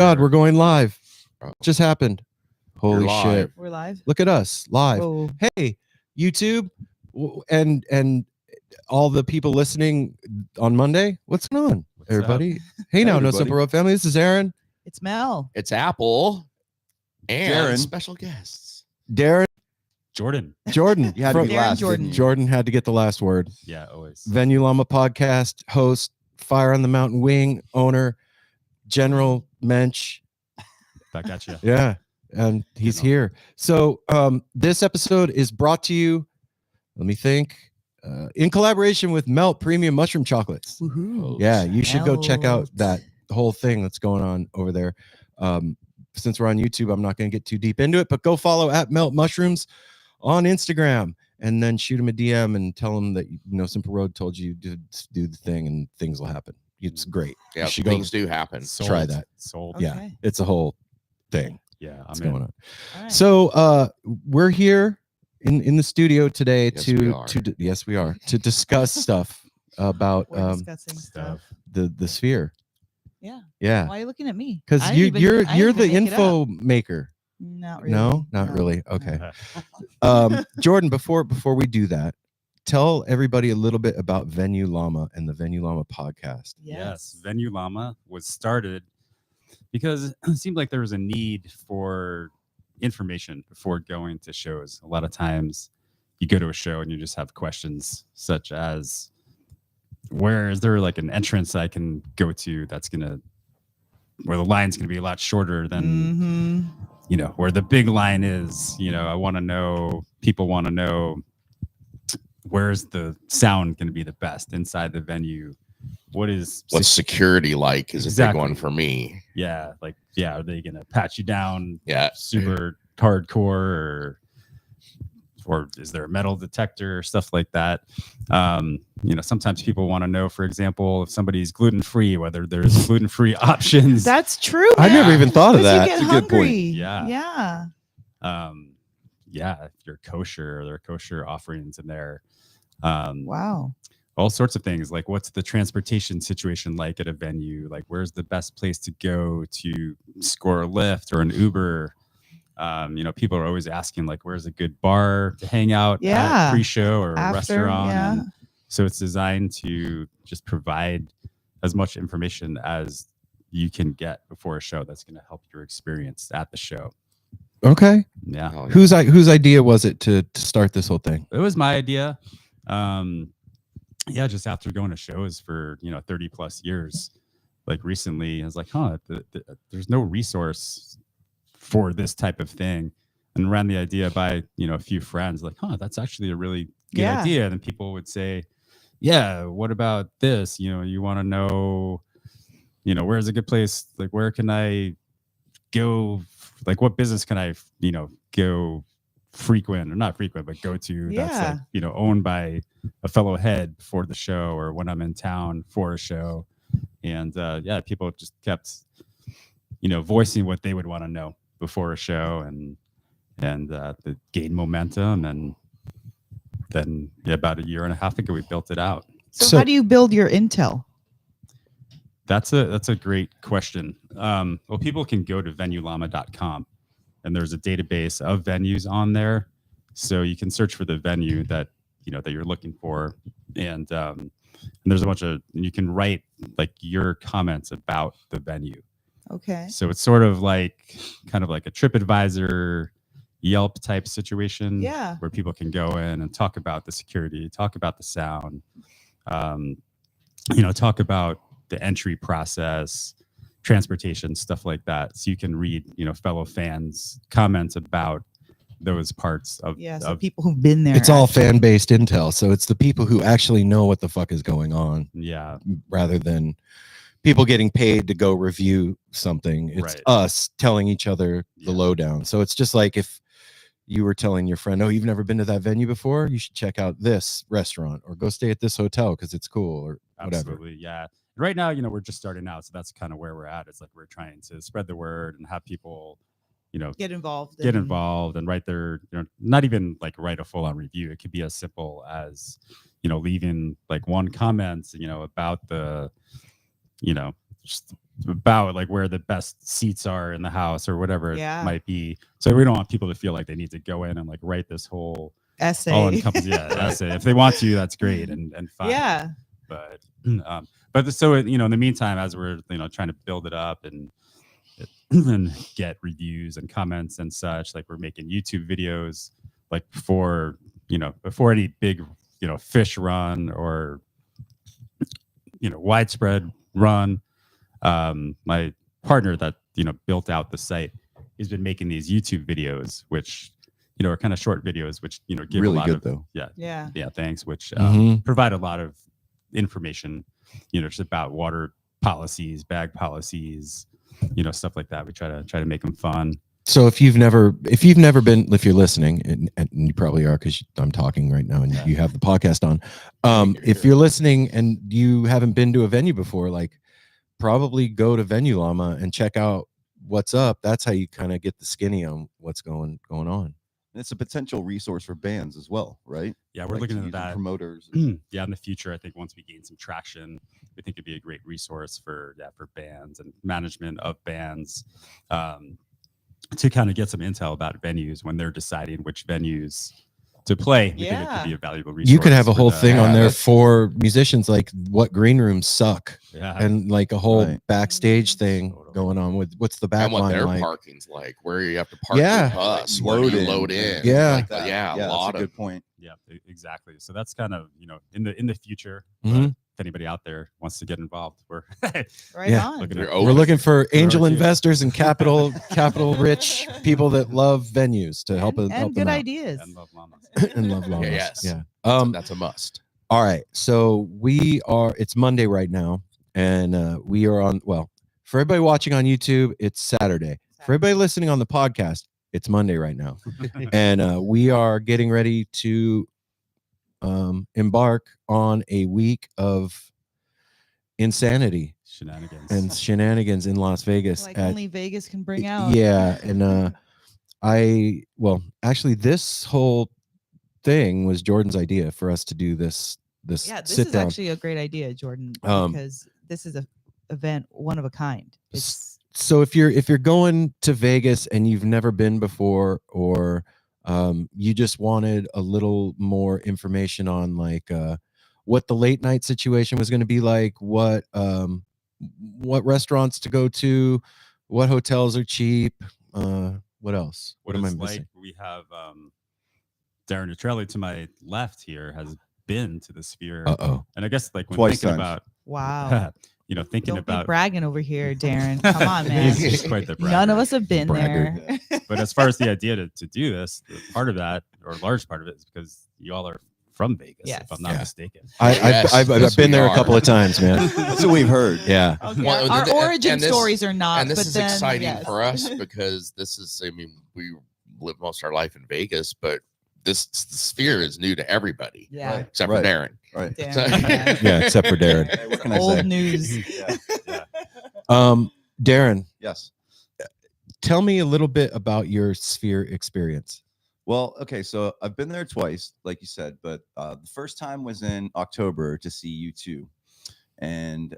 God, we're going live. Just happened. Holy shit. We're live. Look at us live. Whoa. Hey, YouTube and all the people listening on Monday. What's going on, everybody? Hey now, No Simple Road family. This is Aaron. It's Mel. It's Apple. And Darren. Special guests. Darren. Jordan. Jordan. You had to be Darren last, Jordan. didn't you? Jordan had to get the last word. Yeah, always. Venue Llama Podcast, host, Fire on the Mountain Wing, owner, General Mensch. Back at you. Yeah, and he's here. So this episode is brought to you, let me think, in collaboration with Melt Premium Mushroom Chocolates. Woohoo. Yeah, you should go check out Melt. that whole thing that's going on over there. Since we're on YouTube, I'm not going to get too deep into it, but go follow at Melt Mushrooms on Instagram and then shoot him a DM and tell him that No Simple Road told you to do the thing and things will happen. It's great. Yeah, You should things do happen. try that. Sold. Okay. Yeah, it's a whole thing Yeah, I'm that's in. going on. All right. So we're here in the studio today Yes, we are. yes we are to discuss stuff about We're discussing stuff. the sphere. Yeah. Yeah, Why are you looking at me? because I didn't you're even the make it info up. maker. Not really. No, not No. really. Okay. Jordan, before we do that, tell everybody a little bit about Venue Llama and the Venue Llama podcast. Yes. Venue Llama was started because it seemed like there was a need for information before going to shows. A lot of times you go to a show and you just have questions such as, where is there like an entrance I can go to where the line's going to be a lot shorter than, Mm-hmm. where the big line is. I want to know, people want to know, where's the sound going to be the best inside the venue? What's security like is a big Exactly. one for me. Yeah, are they going to pat you down Yeah. super hardcore or is there a metal detector, stuff like that? Sometimes people want to know, for example, if somebody's gluten-free, whether there's gluten-free options. That's true. I never man. even thought of 'Cause that. You get That's a good point. hungry. Yeah. Yeah. If you're kosher, there are kosher offerings in there. Wow. All sorts of things, like what's the transportation situation like at a venue? Like where's the best place to go to score a Lyft or an Uber? People are always asking, like, where's a good bar to hang out Yeah. at pre-show or a After, restaurant? yeah. And so it's designed to just provide as much information as you can get before a show that's going to help your experience at the show. Okay, Yeah. Oh, yeah. whose idea was it to start this whole thing? It was my idea. Just after going to shows for 30 plus years, like recently I was like, there's no resource for this type of thing, and ran the idea by a few friends, like, that's actually a really good Yeah. idea. And then people would say, yeah, what about this? You want to know, where's a good place, like where can I go, like what business can I go frequent, or not frequent, but go to, that's like owned by a fellow head for the show, or when I'm in town for a show. And people just kept voicing what they would want to know before a show, and the gain momentum, and then about a year and a half ago we built it out. So how do you build your intel? That's a great question. Well, people can go to venuellama.com, and there's a database of venues on there, so you can search for the venue that you're looking for, and there's a bunch of, you can write like your comments about the venue. Okay. So it's sort of like kind of like a TripAdvisor, Yelp type situation, Yeah. where people can go in and talk about the security, talk about the sound, talk about the entry process, transportation, stuff like that. So you can read, fellow fans' comments about those parts of. Yeah. So of, people who've been there. It's all actually. fan-based intel, so it's the people who actually know what the fuck is going on, yeah, rather than people getting paid to go review something. It's Right. us telling each other the Yeah. lowdown. So it's just like if you were telling your friend, oh, you've never been to that venue before, you should check out this restaurant or go stay at this hotel because it's cool, or whatever. absolutely, yeah. Right now, we're just starting out, so that's kind of where we're at. It's like we're trying to spread the word and have people, Get involved. and write their, not even like write a full-on review. It could be as simple as, leaving like one comment, about the, just about like where the best seats are in the house or whatever Yeah. it might be. So we don't want people to feel like they need to go in and like write this whole Essay. all encompassing essay. If they want to, that's great and fine. Yeah. But so in the meantime, as we're trying to build it up and get reviews and comments and such, like we're making YouTube videos like before any big Phish run or widespread run. My partner that built out the site, he's been making these YouTube videos, which are kind of short videos, which give really a lot good of though. Yeah. Thanks, which Mhm. provide a lot of information, just about water policies, bag policies, stuff like that. We try to make them fun. So if you've never been, if you're listening, and you probably are because I'm talking right now and you have the podcast on. If you're listening and you haven't been to a venue before, like probably go to Venue Llama and check out what's up. That's how you kind of get the skinny on what's going on. And it's a potential resource for bands as well, right? Yeah, we're Like looking to at use that. promoters. Yeah, in the future, I think once we gain some traction, we think it'd be a great resource for bands and management of bands, to kind of get some intel about venues when they're deciding which venues to play. We think it could be a valuable resource. You could have a for whole them. thing on there that's- for musicians, like what green rooms suck, Yeah, and like a whole Right. backstage thing Totally. going on with what's the And what back line their like. parking's like, where you have to park Yeah. your bus, where do you load in? Yeah. Like, yeah, a that's lot a of good point. yeah, exactly. So that's kind of in the future. Mhm. If anybody out there wants to get involved, we're Right Yeah. on. looking You're at open. We're looking for angel too. investors and capital rich people that love venues to help and them good out. ideas. and love llamas. And love llamas. yes. Yeah. That's a must. All right. So it's Monday right now, and we are on. Well, for everybody watching on YouTube, it's Saturday. For everybody listening on the podcast, it's Monday right now, and we are getting ready to embark on a week of insanity Shenanigans. and shenanigans in Las Vegas. Like at- only Vegas can bring out. Yeah, and actually, this whole thing was Jordan's idea for us to do this Yeah, this sit is down. actually a great idea, Jordan, Um, because this is a event one of a kind. It's So if you're going to Vegas and you've never been before, or you just wanted a little more information on like what the late night situation was going to be like, what restaurants to go to, what hotels are cheap, what else? What am I it's missing? like, we have Darren Nutrelle to my left here has been to the Sphere, Uh-oh. and I guess like when Twice thinking times. about wow. thinking Don't be about bragging over here, Darren. Come on, man. he's quite the bragger. None of us have been Bragger. there. But as far as the idea to do this, part of that, or a large part of it, is because you all are from Vegas, Yes. if I'm not Yeah. mistaken. Yes, I've yes, been we there a are. couple of times, man. That's what we've heard. Yeah. Okay. Well, Our and origin this- stories are not. And this but is then, exciting yes. for us because we live most of our life in Vegas, but the Sphere is new to everybody. Yeah. Except Right. for Darren. Right. Damn, So- yeah. Yeah, except for Darren. Hey, what can I Old say? news. Yeah. Darren, Yes. tell me a little bit about your Sphere experience. Well, okay, so I've been there twice, like you said, but the first time was in October to see U2, and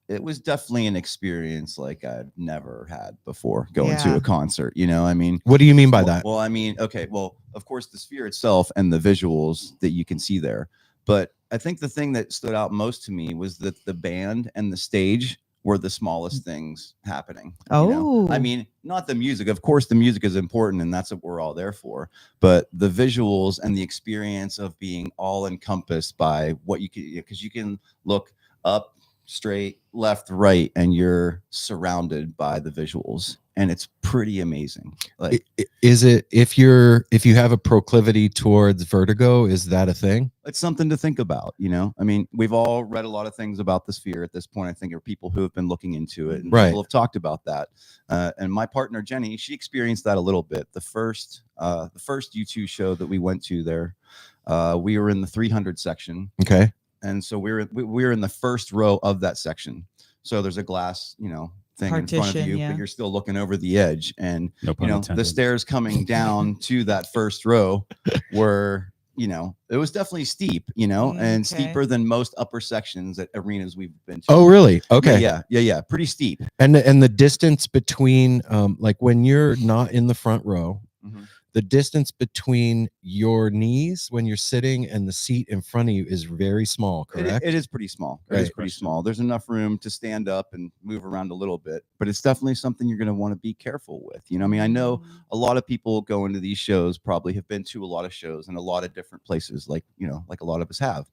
it was definitely an experience like I've never had before going to Yeah. a concert. I mean, What do you mean by that? Well, I mean, okay, well, of course, the Sphere itself and the visuals that you can see there, but I think the thing that stood out most to me was that the band and the stage were the smallest things happening. Oh. I mean, not the music. Of course, the music is important, and that's what we're all there for. But the visuals and the experience of being all encompassed by what you can, because you can look up, straight, left, right, and you're surrounded by the visuals, and it's pretty amazing. Like, Is it if you have a proclivity towards vertigo, is that a thing? it's something to think about. I mean, we've all read a lot of things about the Sphere at this point. I think there are people who have been looking into it, and Right. people have talked about that. And my partner Jenny, she experienced that a little bit. The first U2 show that we went to there, we were in the 300 section, Okay. and so we were in the first row of that section. So there's a glass, thing in front of Partition, you, yeah. but you're still looking over the edge, and No pun the intended. stairs coming down to that first row were you know, it was definitely steep, you know, and Okay. steeper than most upper sections at arenas we've been to. Oh, really? Okay. Yeah. Pretty steep. And the distance between like when you're not in the front row, the distance between your knees when you're sitting and the seat in front of you is very small, correct? It is pretty small. It Right. is pretty small. There's enough room to stand up and move around a little bit, but it's definitely something you're going to want to be careful with. You know, I mean, I know a lot of people go into these shows, probably have been to a lot of shows in a lot of different places, like, you know, like a lot of us have,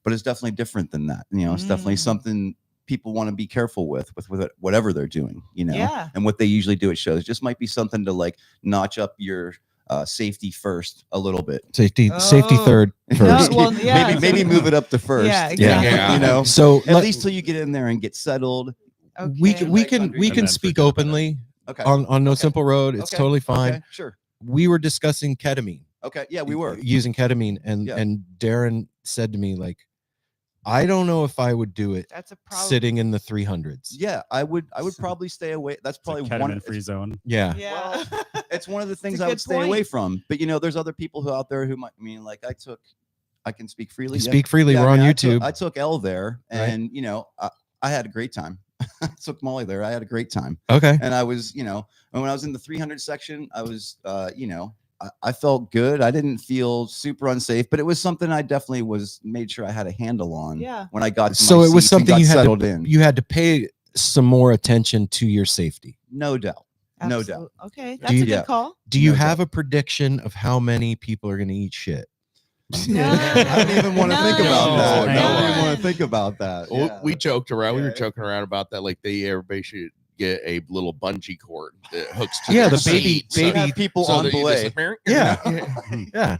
but it's definitely different than that. You know, it's definitely something people want to be careful with it, whatever they're doing, you know, Yeah. and what they usually do at shows. Just might be something to like notch up your safety first a little bit. Safety Oh. third first. No, well, yeah. maybe move it up to first. Yeah, exactly. Yeah. You know, So at least till you get in there and get settled. we Okay. can we Like can under- we and can then speak forget about it. openly Okay. on No Simple Road. It's Okay. totally fine. Okay, sure. We were discussing ketamine. Okay. Yeah, we were. using ketamine, and Yeah. and Darren said to me, like, I don't know if I would do it That's a problem. sitting in the 300s. Yeah, I would probably stay away. That's It's a probably one. ketamine-free zone. Yeah. Yeah. It's one of the things a I would good stay away point. from. But you know, there's other people who out there who might. I mean, like I can speak freely. You yeah. speak freely. Yeah, We're I on mean, YouTube. I took L there, Right. and you know, I had a great time. I took Molly there. I had a great time, Okay. and I was, you know, and when I was in the 300 section, I was, you know, I felt good. I didn't feel super unsafe, but it was something I definitely made sure I had a handle on. Yeah. When I got to So my it was seats and something got you had settled to in. you had to pay some more attention to your safety. No doubt. No doubt. Absolute- Okay. That's you- a good yeah. call. Do you No have a prediction of how many people are going to eat shit? No. I don't even want to think about that. No, I don't no. even want to think about that. Well, Yeah. we joked around. We were Yeah. joking around about that. Like everybody should get a little bungee cord that hooks to Yeah, their the baby- seat, so- Should have people so on that you belay. just- Yeah.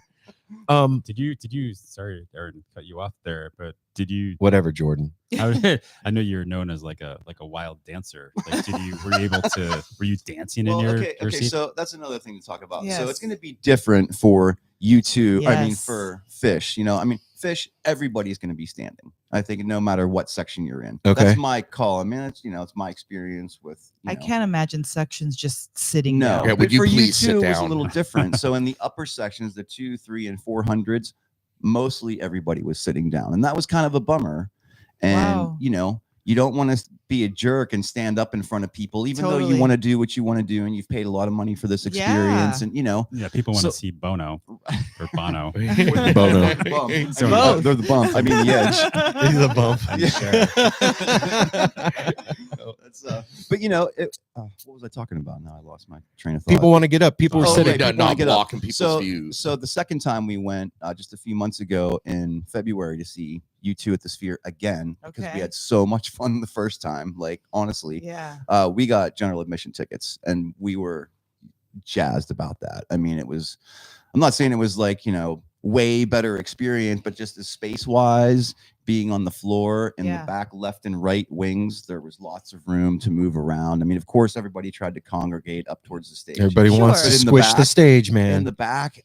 Yeah. Did you? Sorry, Darren, cut you off there, but did you? Whatever, Jordan. I know you're known as like a wild dancer. Like, were you dancing in your seat? So that's another thing to talk about. So Yes. it's going to be different for you two. I mean, Yes. for Phish, you know, I mean, Phish, everybody's going to be standing. I think no matter what section you're in. Okay. That's my call. I mean, it's, you know, it's my experience with, you I know, can't imagine sections just sitting No, down. Yeah, but would you for please sit two, it was a down? little different. So in the upper sections, the 2, 3, and 400s, mostly everybody was sitting down, and that was kind of a bummer. And Wow. you know, you don't want to be a jerk and stand up in front of people, even though you Totally. want to do what you want to do, and you've paid a lot of money for this experience, Yeah. and you know, Yeah, people want So- to see Bono or Bono. Bono. bump. I So- mean, Both. they're the bump. I mean, the edge. He's a bump. That's, but you know, what was I talking about? Now I lost my train of thought. People want to get up. People were Oh, sitting. right. Not, people wanna not get up. blocking people's views. So the second time we went just a few months ago in February to see U2 at the Sphere again, because Okay. we had so much fun the first time. Like honestly, Yeah. we got general admission tickets and we were jazzed about that. I mean, I'm not saying it was like, you know, way better experience, but just as space wise, being on the floor in Yeah. the back left and right wings, there was lots of room to move around. I mean, of course, everybody tried to congregate up towards the stage. Everybody wants to Sure. In the squish the back- stage, in man. the back.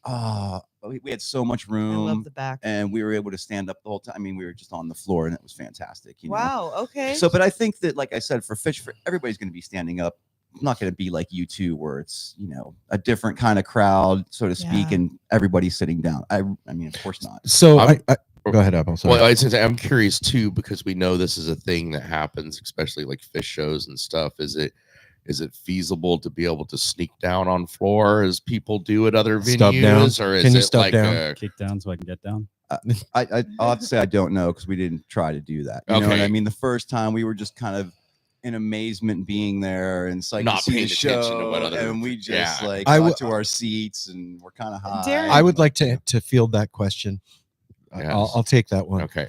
We had so much I room. love the back. And we were able to stand up the whole time. I mean, we were just on the floor, and it was fantastic. You know? Wow. Okay. So, but I think that, like I said, for Phish, everybody's going to be standing up. Not going to be like U2, where it's, you know, a different kind of crowd, so to speak, Yeah. and everybody's sitting down. I mean, of course not. So I'm- go ahead, Apple. Sorry. Well, I was gonna say, I'm curious too, because we know this is a thing that happens, especially like Phish shows and stuff. Is it feasible to be able to sneak down on floor as people do at other Stub venues, down? or is Can you it stub like down? Kick down so I can get down. I'll have to say I don't know, because we didn't try to do that. You know what I Okay. mean? The first time we were just kind of in amazement being there and psyched Not to see paying the attention to show, what other- and we just yeah. like I got w- to our seats and we're kind of high. Darren- I would like to field that question. Yes. I'll take that one. Okay.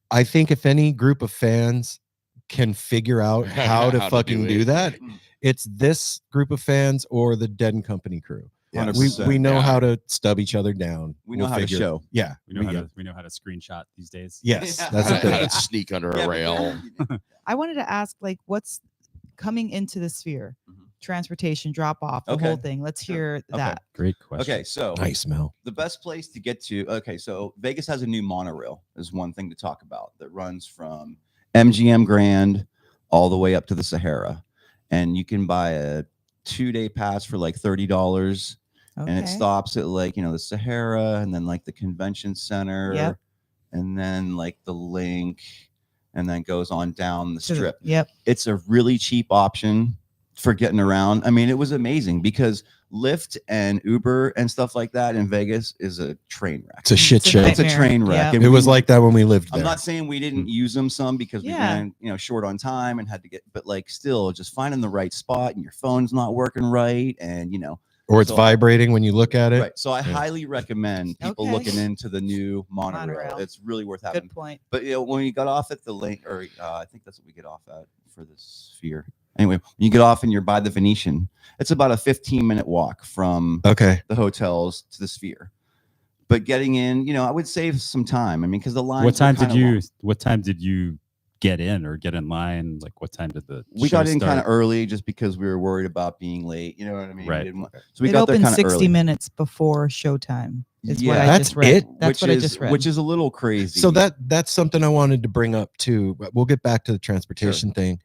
I think if any group of fans can figure out how to How to fucking do do it. that, it's this group of fans or the Dead and Company crew. Yeah, We 100%. know yeah. how to stub each other down. We know We'll how to figure- show. Yeah, We know how to screenshot these days. Yes, Yeah. that's How the to, how thing. to sneak under Yeah, a but- rail. I wanted to ask, like, what's coming into the Sphere? Mhm. Transportation, drop off, the Okay. whole thing. Let's Sure. hear Okay. that. Great question. Okay, so Nice, Mel. the best place to get to, okay, so Vegas has a new monorail, is one thing to talk about, that runs from MGM Grand all the way up to the Sahara. And you can buy a 2-day pass for like $30, Okay. and it stops at like the Sahara, and then like the convention center, Yep. and then like the Link, and then goes on down the To the- strip. Yep. It's a really cheap option for getting around. I mean, it was amazing because Lyft and Uber and stuff like that in Vegas is a train wreck. It's a shit It's a show. It's a nightmare. train wreck. Yep. And It was we- like that when we lived I'm there. not saying we didn't use them some because we Yeah. ran, short on time and had to get, but like still just finding the right spot and your phone's not working right. And, Or it's So- vibrating when you look at it. right. So I highly recommend people Okay. looking into the new monorail. Monorail. It's really worth having. Good point. But when you got off at the Link, or I think that's what we get off at for the Sphere. Anyway, when you get off and you're by the Venetian, it's about a 15-minute walk from Okay. the hotels to the Sphere. But getting in, I would save some time. I mean, because the line. What time did you get in or get in line? Like what time did the We show got in kind of start? early just because we were worried about being late. You know what I mean? Right. We didn't so we It got there opened kind of 60 early. minutes before showtime. Is what Yeah. I That's just read. it? That's what I just read. Which is a little crazy. So that's something I wanted to bring up too. But we'll get back to the transportation thing.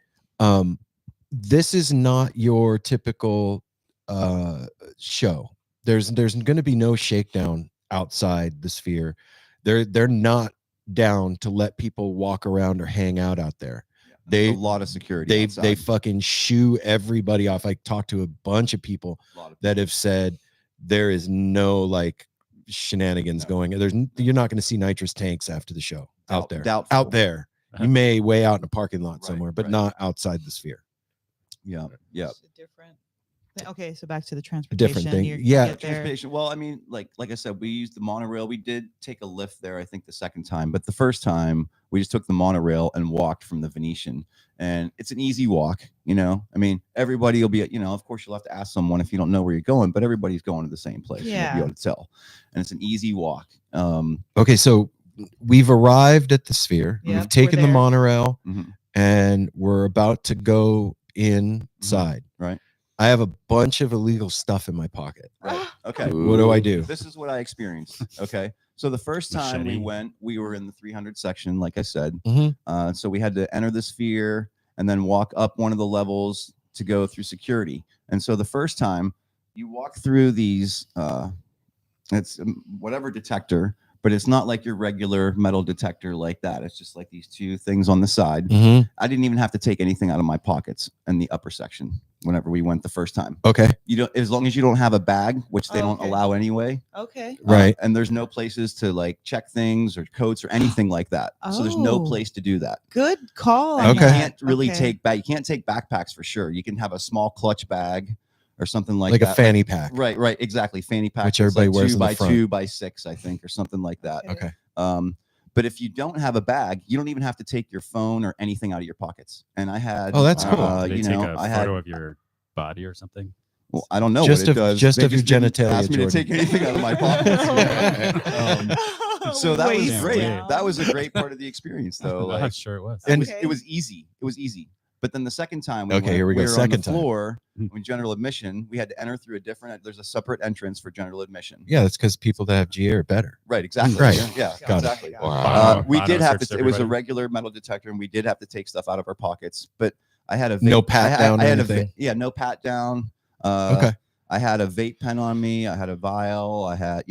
This is not your typical show. There's going to be no shakedown outside the Sphere. They're not down to let people walk around or hang out out there. There's a lot of security. They outside. fucking shoo everybody off. I talked to a bunch of people A lot of that have said there is no like shenanigans going. You're not going to see nitrous tanks after the show out there. Doubtful. Out there. You may way out in a parking lot Right, somewhere, but right. not outside the Sphere. Yeah. Yeah. It's a different. Okay, so back to the transportation. thing. You Yeah. get there. Transportation. Well, I mean, like I said, we used the monorail. We did take a lift there, I think, the second time, but the first time we just took the monorail and walked from the Venetian, and it's an easy walk. I mean, everybody will be, of course, you'll have to ask someone if you don't know where you're going, but everybody's going to the same place. Yeah. You'll be able to tell, and it's an easy walk. Okay, so we've arrived at the Sphere. Yep, We've taken we're the there. monorail Mhm. and we're about to go inside. Right. I have a bunch of illegal stuff in my pocket. Right. Okay. What do I do? This is what I experienced. Okay. So the first time we Machete. went, we were in the 300 section, like I said. Mhm. So we had to enter the Sphere and then walk up one of the levels to go through security. And so the first time you walk through these, it's whatever detector, but it's not like your regular metal detector like that. It's just like these two things on the side. Mhm. I didn't even have to take anything out of my pockets in the upper section whenever we went the first time. Okay. You don't, as long as you don't have a bag, which they don't Okay. allow anyway. Okay. Right. And there's no places to like check things or coats or anything like that. So there's no Oh. place to do that. Good call. on And Okay. You that. can't really Okay. you can't take backpacks for sure. You can have a small clutch bag or something like Like that. a fanny pack. Right, exactly. Fanny pack. Which is everybody like wears 2 in the by front. 2 by 6, I think, or something like that. Okay. Okay. But if you don't have a bag, you don't even have to take your phone or anything out of your pockets. And I had, Oh, that's cool. Did they you take know, a I had, photo of your body or something? well, I don't know Just what it of- does. just They of your didn't genitalia, ask me to Jordan. take anything out of my pockets. So that was Waste great. now. That was a great part of the experience, though. I'm Like, sure it was. it was, Okay. it was easy. It was easy. But then the second time, Okay, here we go. were Second on the time. floor, Hmm. when general admission, we had to enter through there's a separate entrance for general admission. Yeah, that's because people that have GA are better. Right. Exactly. Right. Yeah. Got it. Exactly. Wow. We Bono did have to. searched It was a everybody. regular metal detector, and we did have to take stuff out of our pockets. But I had a vape, No pat down or I had anything? no pat down. Okay. I had a vape pen on me. I had a vial. I had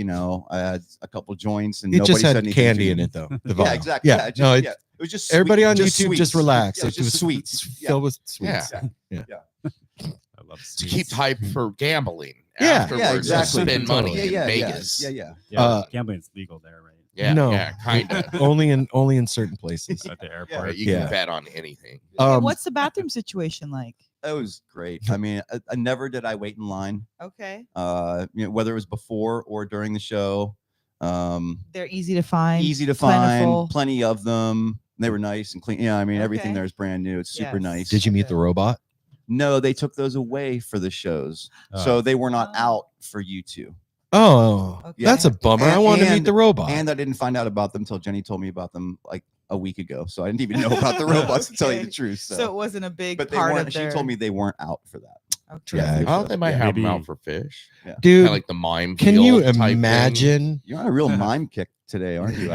a couple joints, and It nobody just said had anything candy to in me. it though. The Yeah, vial. exactly. Yeah. Yeah, just, No, yeah. It was just everybody sweet, on just YouTube sweets. just relax. Yeah, it was just sweets. sweets. Filled with sweets. Yeah. I love To keep hype for gambling. Yeah. Afterwards, Yeah, to exactly. Spend money Yeah, in yeah, Vegas. yeah. Yeah, gambling's legal there, right? Yeah, No. yeah, kind of. only in certain places. At the airport. You Yeah. can bet on anything. What's the bathroom situation like? It was great. I mean, I never did I wait in line. Okay. Whether it was before or during the show. They're easy to find. Easy to plentiful. find, plenty of them. They were nice and clean. Yeah, I mean, everything Okay. there is brand new. It's super Yes. nice. Did you meet the robot? No, they took those away for the shows, so they were not Oh. out for you two. Oh, Okay. that's a bummer. I wanted to meet the robot. And I didn't find out about them until Jenny told me about them like a week ago. So I didn't even know about the robots to tell you Okay. the truth. So it wasn't a big but they part weren't. of She their. told me they weren't out for that. Okay. Yeah, Oh, they might Yeah, have them maybe- out for Fish. Dude, Kind of like the mime. can you field type thing. imagine? You're on a real mime kick today, aren't you?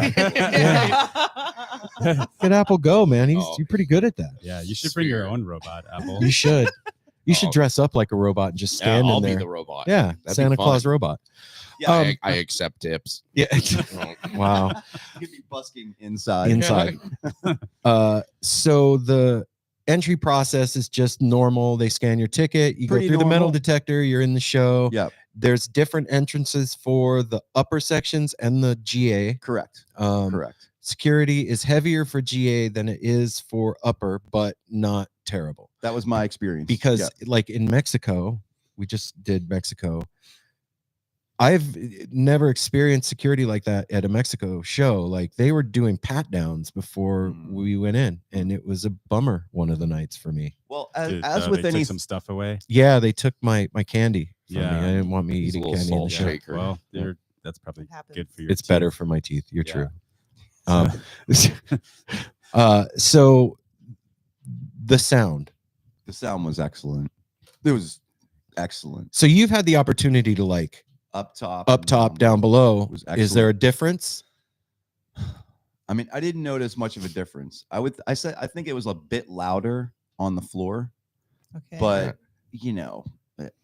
Get Apple Go, man. Oh. You're pretty good at that. Yeah, you should bring your own robot, Apple. You should. You should dress up like a robot and just stand I'll in be there. the robot. Yeah, That'd be Santa Claus fun. robot. Yeah, I accept tips. Yeah. Wow. You'd be busking inside. Inside. So the entry process is just normal. They scan your ticket. You Pretty go through the metal normal. detector. You're in the show. Yep. There's different entrances for the upper sections and the GA. Correct. Correct. Security is heavier for GA than it is for upper, but not terrible. That was my experience. Because like in Mexico, we just did Mexico. I've never experienced security like that at a Mexico show. Like they were doing pat downs before we went in, and it was a bummer one of the nights for me. Well, Did, as with they any took some stuff away. Yeah, they took my candy from Yeah. me. I didn't want me He's a eating little candy in the salt show. shaker. Well, Yeah. that's probably Happens. good for your It's better teeth. for my teeth. You're Yeah. true. So the sound. the sound was excellent. It was excellent. So you've had the opportunity to like Up top, up and top, down below. It was Is there a excellent. difference? I mean, I didn't notice much of a difference. I think it was a bit louder on the floor, Okay. but you know,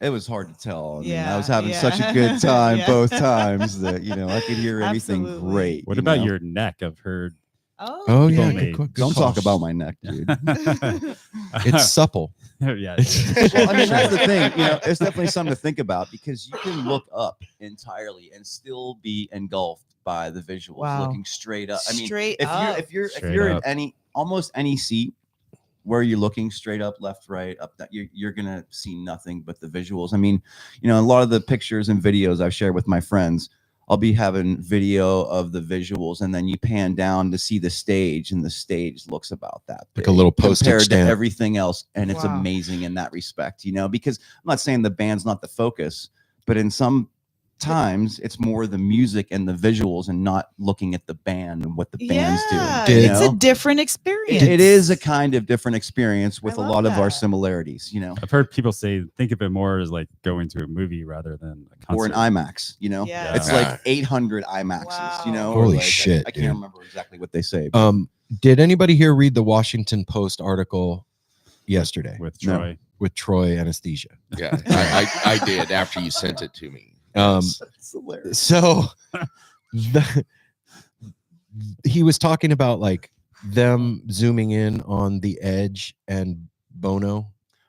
it was hard to tell. I mean, I was Yeah, having such a yeah. good time Yeah. both times that I could hear everything Absolutely. great. What you about know? your neck? I've heard. Oh People yeah, may- good Don't call. talk about my neck, dude. It's supple. yeah. Well, I mean, that's the thing. It's definitely something to think about because you can look up entirely and still be engulfed by the visuals, Wow. looking straight up. I mean, Straight if up. you're Straight in up. almost any seat where you're looking straight up, left, right, up, that you're gonna see nothing but the visuals. I mean, a lot of the pictures and videos I've shared with my friends, I'll be having video of the visuals, and then you pan down to see the stage, and the stage looks about that Like big a little postage compared stamp. to everything else, and it's Wow. amazing in that respect. Because I'm not saying the band's not the focus, but in some times it's more the music and the visuals, and not looking at the band and what the band's Yeah, doing. it's a different experience. It is a kind of different experience with I a love lot of our that. similarities, I've heard people say think of it more as like going to a movie rather than a concert. or an IMAX. Yeah. It's like 800 IMAXs. Wow. Holy like, shit, I dude. can't remember exactly what they say. But Did anybody here read the Washington Post article yesterday with No. Troy. with Troy Anesthesia? Yeah, I did after you sent it to me. Um, it's hilarious. So he was talking about like them zooming in on the Edge and Bono,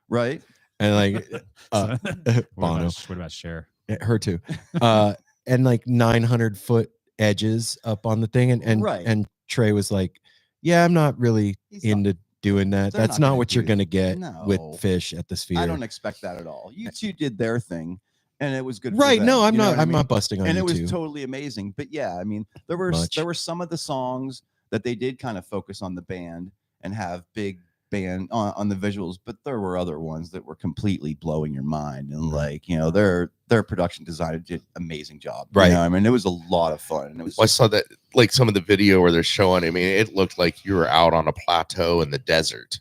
Right? and like What Bono, about Cher? her too, and like 900-foot edges up on the thing, and Right. and Trey was like, "Yeah, I'm not really He's not- into doing that. they're That's not not gonna what do you're it. gonna get with No. Phish at the Sphere." I don't expect that at all. You two did their thing, and it was good. for Right? them, No, I'm you know not. what I I'm mean? not busting on And you it was two. totally amazing. But yeah, I mean, there were some of the songs that they did kind of focus on the band and have big band on the visuals, but there were other ones that were completely blowing your mind, and like their production designer did an amazing job. Right. I mean, it was a lot of fun, and it was Well, I saw that like some of the video where they're showing. I mean, it looked like you were out on a plateau in the desert.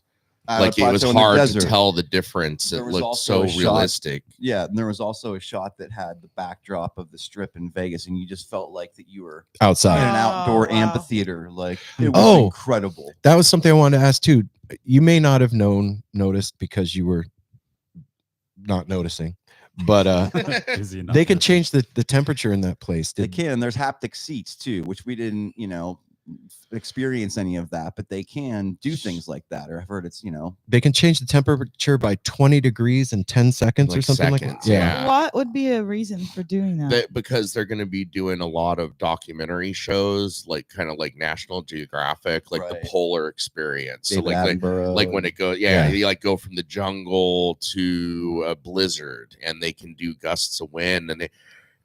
Like it was hard to tell the difference. There It was looked also so a shot- realistic. Yeah, and there was also a shot that had the backdrop of the Strip in Vegas, and you just felt like that you were in Outside. an outdoor wow. amphitheater. Like it was Oh. incredible. That was something I wanted to ask too. You may not have noticed because you were not noticing, but Busy enough they can to- change the temperature in that place. They can. There's haptic seats too, which we didn't, experience any of that, but they can do things like that. Or I've heard it's, They can change the temperature by 20 degrees in 10 seconds or Like something like seconds, that. yeah. What would be a reason for doing that? Because they're going to be doing a lot of documentary shows, like kind of like National Geographic, like Right. the polar experience. So David like Attenborough when it goes, Yeah. you like go from the jungle to a blizzard, and they can do gusts of wind, and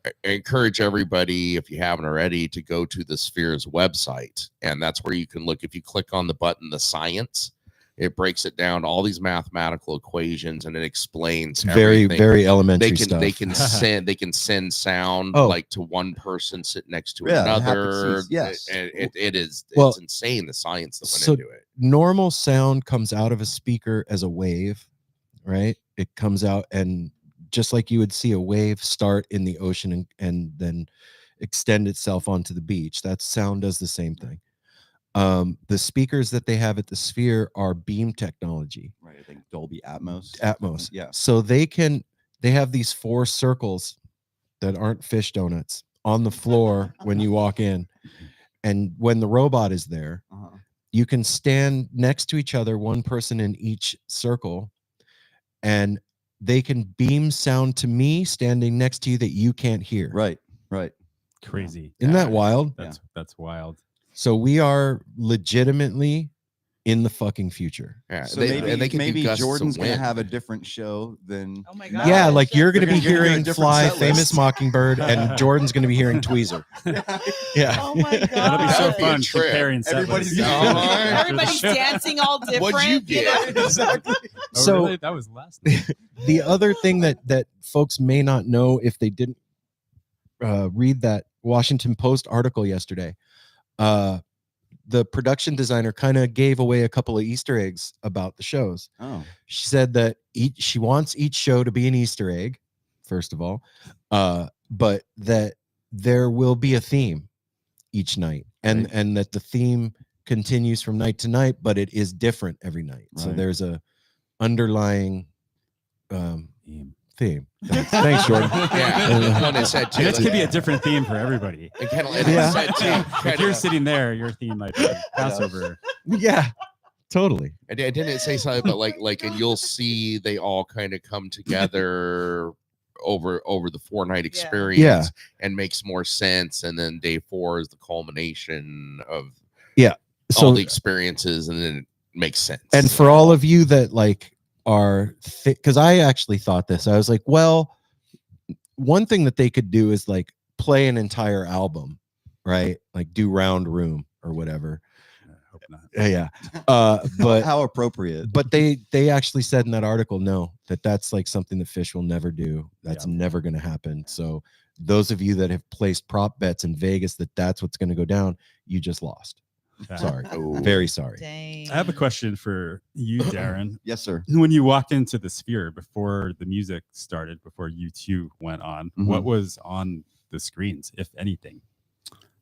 I encourage everybody, if you haven't already, to go to the Sphere's website, and that's where you can look. If you click on the button, the science, it breaks it down to all these mathematical equations, and it explains Very, everything. very elementary They can stuff. they can send sound Oh. like to one person sitting next to Yeah, haptic another. seats, yes. And it's Well, insane the science that went so- into it. Normal sound comes out of a speaker as a wave, right? It comes out, and just like you would see a wave start in the ocean and then extend itself onto the beach, that sound does the same thing. The speakers that they have at the Sphere are beam technology. Right. I think Dolby Atmos. Atmos. Yeah. So they have these 4 circles that aren't fish donuts on the floor when you walk in. And when the robot is there, you can stand next to each other, one person in each circle, and they can beam sound to me standing next to you that you can't hear. Right. Right. Crazy. Isn't that wild? That's wild. So we are legitimately in the fucking future. Yeah, So they can do maybe gusts of Jordan's gonna wind. have a different show than. Oh my Matt. God. Yeah, like you're going to They're be gonna hear a hearing different Fly, set Famous list. Mockingbird, and Jordan's going to be hearing Tweezer. Yeah. Oh my God. That'll be so That'd be a fun trip. comparing set Everybody's lists. going- Everybody's dancing all different. What'd you get? Exactly. Oh, So- really? That was last night. The other thing that folks may not know if they didn't read that Washington Post article yesterday, the production designer kind of gave away a couple of Easter eggs about the shows. Oh. She said that she wants each show to be an Easter egg, first of all, but that there will be a theme each night, and that the theme continues from night to night, but it is different every night. So Right. there's a underlying theme. Thanks, Jordan. Yeah, and it said too. And this could be a different theme for everybody. And kind of, Yeah. said too. If you're sitting there, your theme might be Passover. Yeah, totally. I didn't say something, but like, and you'll see they all kind of come together over the 4-night experience, Yeah. and makes more sense. And then day 4 is the culmination of So all the experiences, and then it makes sense. and for all of you that like are because I actually thought this, I was like, well, one thing that they could do is like play an entire album, right? Like do Round Room or whatever. I hope not. Yeah. But How appropriate. but they actually said in that article, no, that's like something that Phish will never do. That's never going to happen. So those of you that have placed prop bets in Vegas that's what's going to go down, you just lost. Sorry. Oh. Very sorry. Dang. I have a question for you, Darren. Yes, sir. When you walked into the Sphere before the music started, before you 2 went on, what was on the screens, if anything?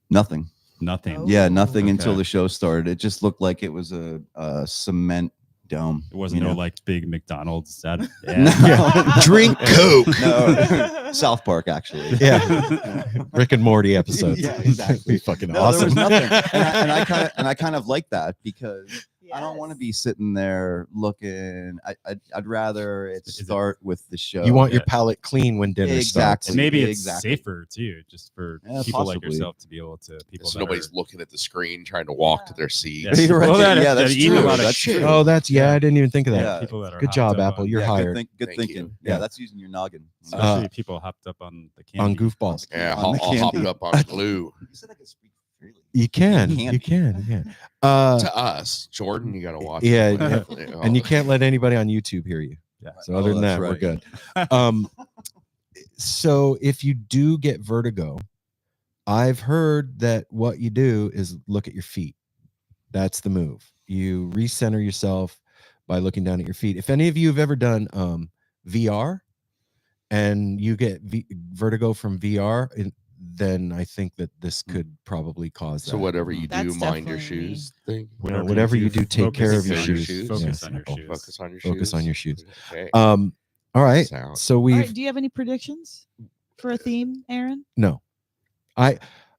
Nothing. Nothing. Oh. Yeah, nothing until Okay. the show started. It just looked like it was a cement dome. It wasn't you no know? like big McDonald's ad. No. Drink Coke. No, South Park actually. Yeah. Rick and Morty episodes. Yeah, exactly. Be fucking No, awesome. there was nothing, and I kind of like that because I don't want to be sitting there looking. I'd rather it start with the show. You want your Yeah. palate clean when dinner starts. Exactly. And maybe it's Exactly. safer too, just for Yeah, people like possibly. yourself to be able to people. So that nobody's are- looking at the screen trying to walk to their seat. Yeah. You're right. Well, that- Yeah, that's that eat a true. lot of That's shit. true. Oh, that's Yeah. I didn't even think of that. Yeah. people that are Good hopped job, up Apple. on- You're Yeah, hired. Good Thank thinking. you. Yeah, Yeah. that's using your noggin. especially people hopped up on the candy. On goofballs. Yeah, On I'll the hop candy. it up on glue. You said I could speak freely. You can. Candy. You can. Yeah. To us, Jordan, you got to watch. Yeah, it. yeah. And you can't let anybody on YouTube hear you. Yeah. So other than that's that, we're right. good. So if you do get vertigo, I've heard that what you do is look at your feet. That's the move. You recenter yourself by looking down at your feet. If any of you have ever done VR and you get vertigo from VR, then I think that this could probably cause that. So whatever you do, That's mind your definitely me. shoes thing. Whatever you do, take care of your Focus on your shoes. shoes. Focus Yeah. on your Oh, shoes. Focus on your shoes. Focus on your shoes. Okay. All right. Sound. So All we've right, do you have any predictions for a theme, Aaron? no.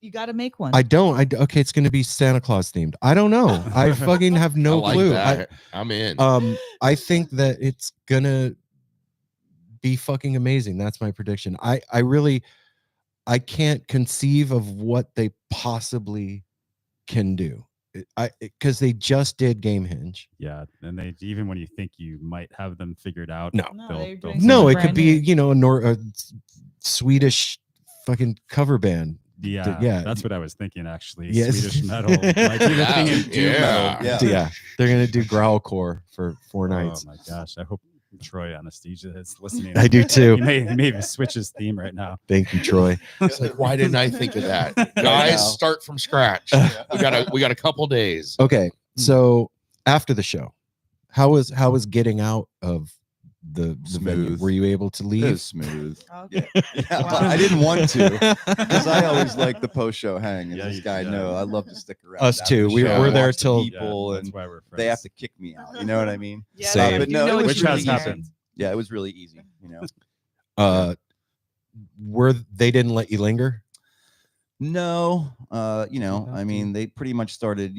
You got to make one. I don't. Okay, it's going to be Santa Claus themed. I don't know. I fucking have no I like clue. that. I'm in. I think that it's gonna be fucking amazing. That's my prediction. I can't conceive of what they possibly can do. Because they just did Game Hinge. Yeah, and they even when you think you might have them figured out, No. No, they'll- they're they'll- doing No, something it could brand be new. a Swedish fucking cover band. Yeah, yeah. that's what I was thinking actually. Yes. Swedish metal might be the thing in doom Yeah. metal. Yeah. They're gonna do growlcore for 4 nights. Oh my gosh, I hope Troy Anesthesia is listening. I do He too. may switch his theme right now. Thank you, Troy. It's like, why didn't I think of that? Guys, start from scratch. We got a couple days. Okay, so after the show, how was getting out of the venue? Smooth. Were you able to It leave? was smooth. Okay. Yeah, Wow. but I didn't want to because I always like the post-show hang. And Yeah, this you- guy yeah. know I love to stick around. Us after too. the We're show, there watch the till- people, that's and why we're friends. they have to kick me out. You know what I mean? Yeah, Same. I But do no, know it what was you really mean, happened. Darren. Yeah, it was really easy. You know. They didn't let you linger? No, you know, have I to. mean, they pretty much started,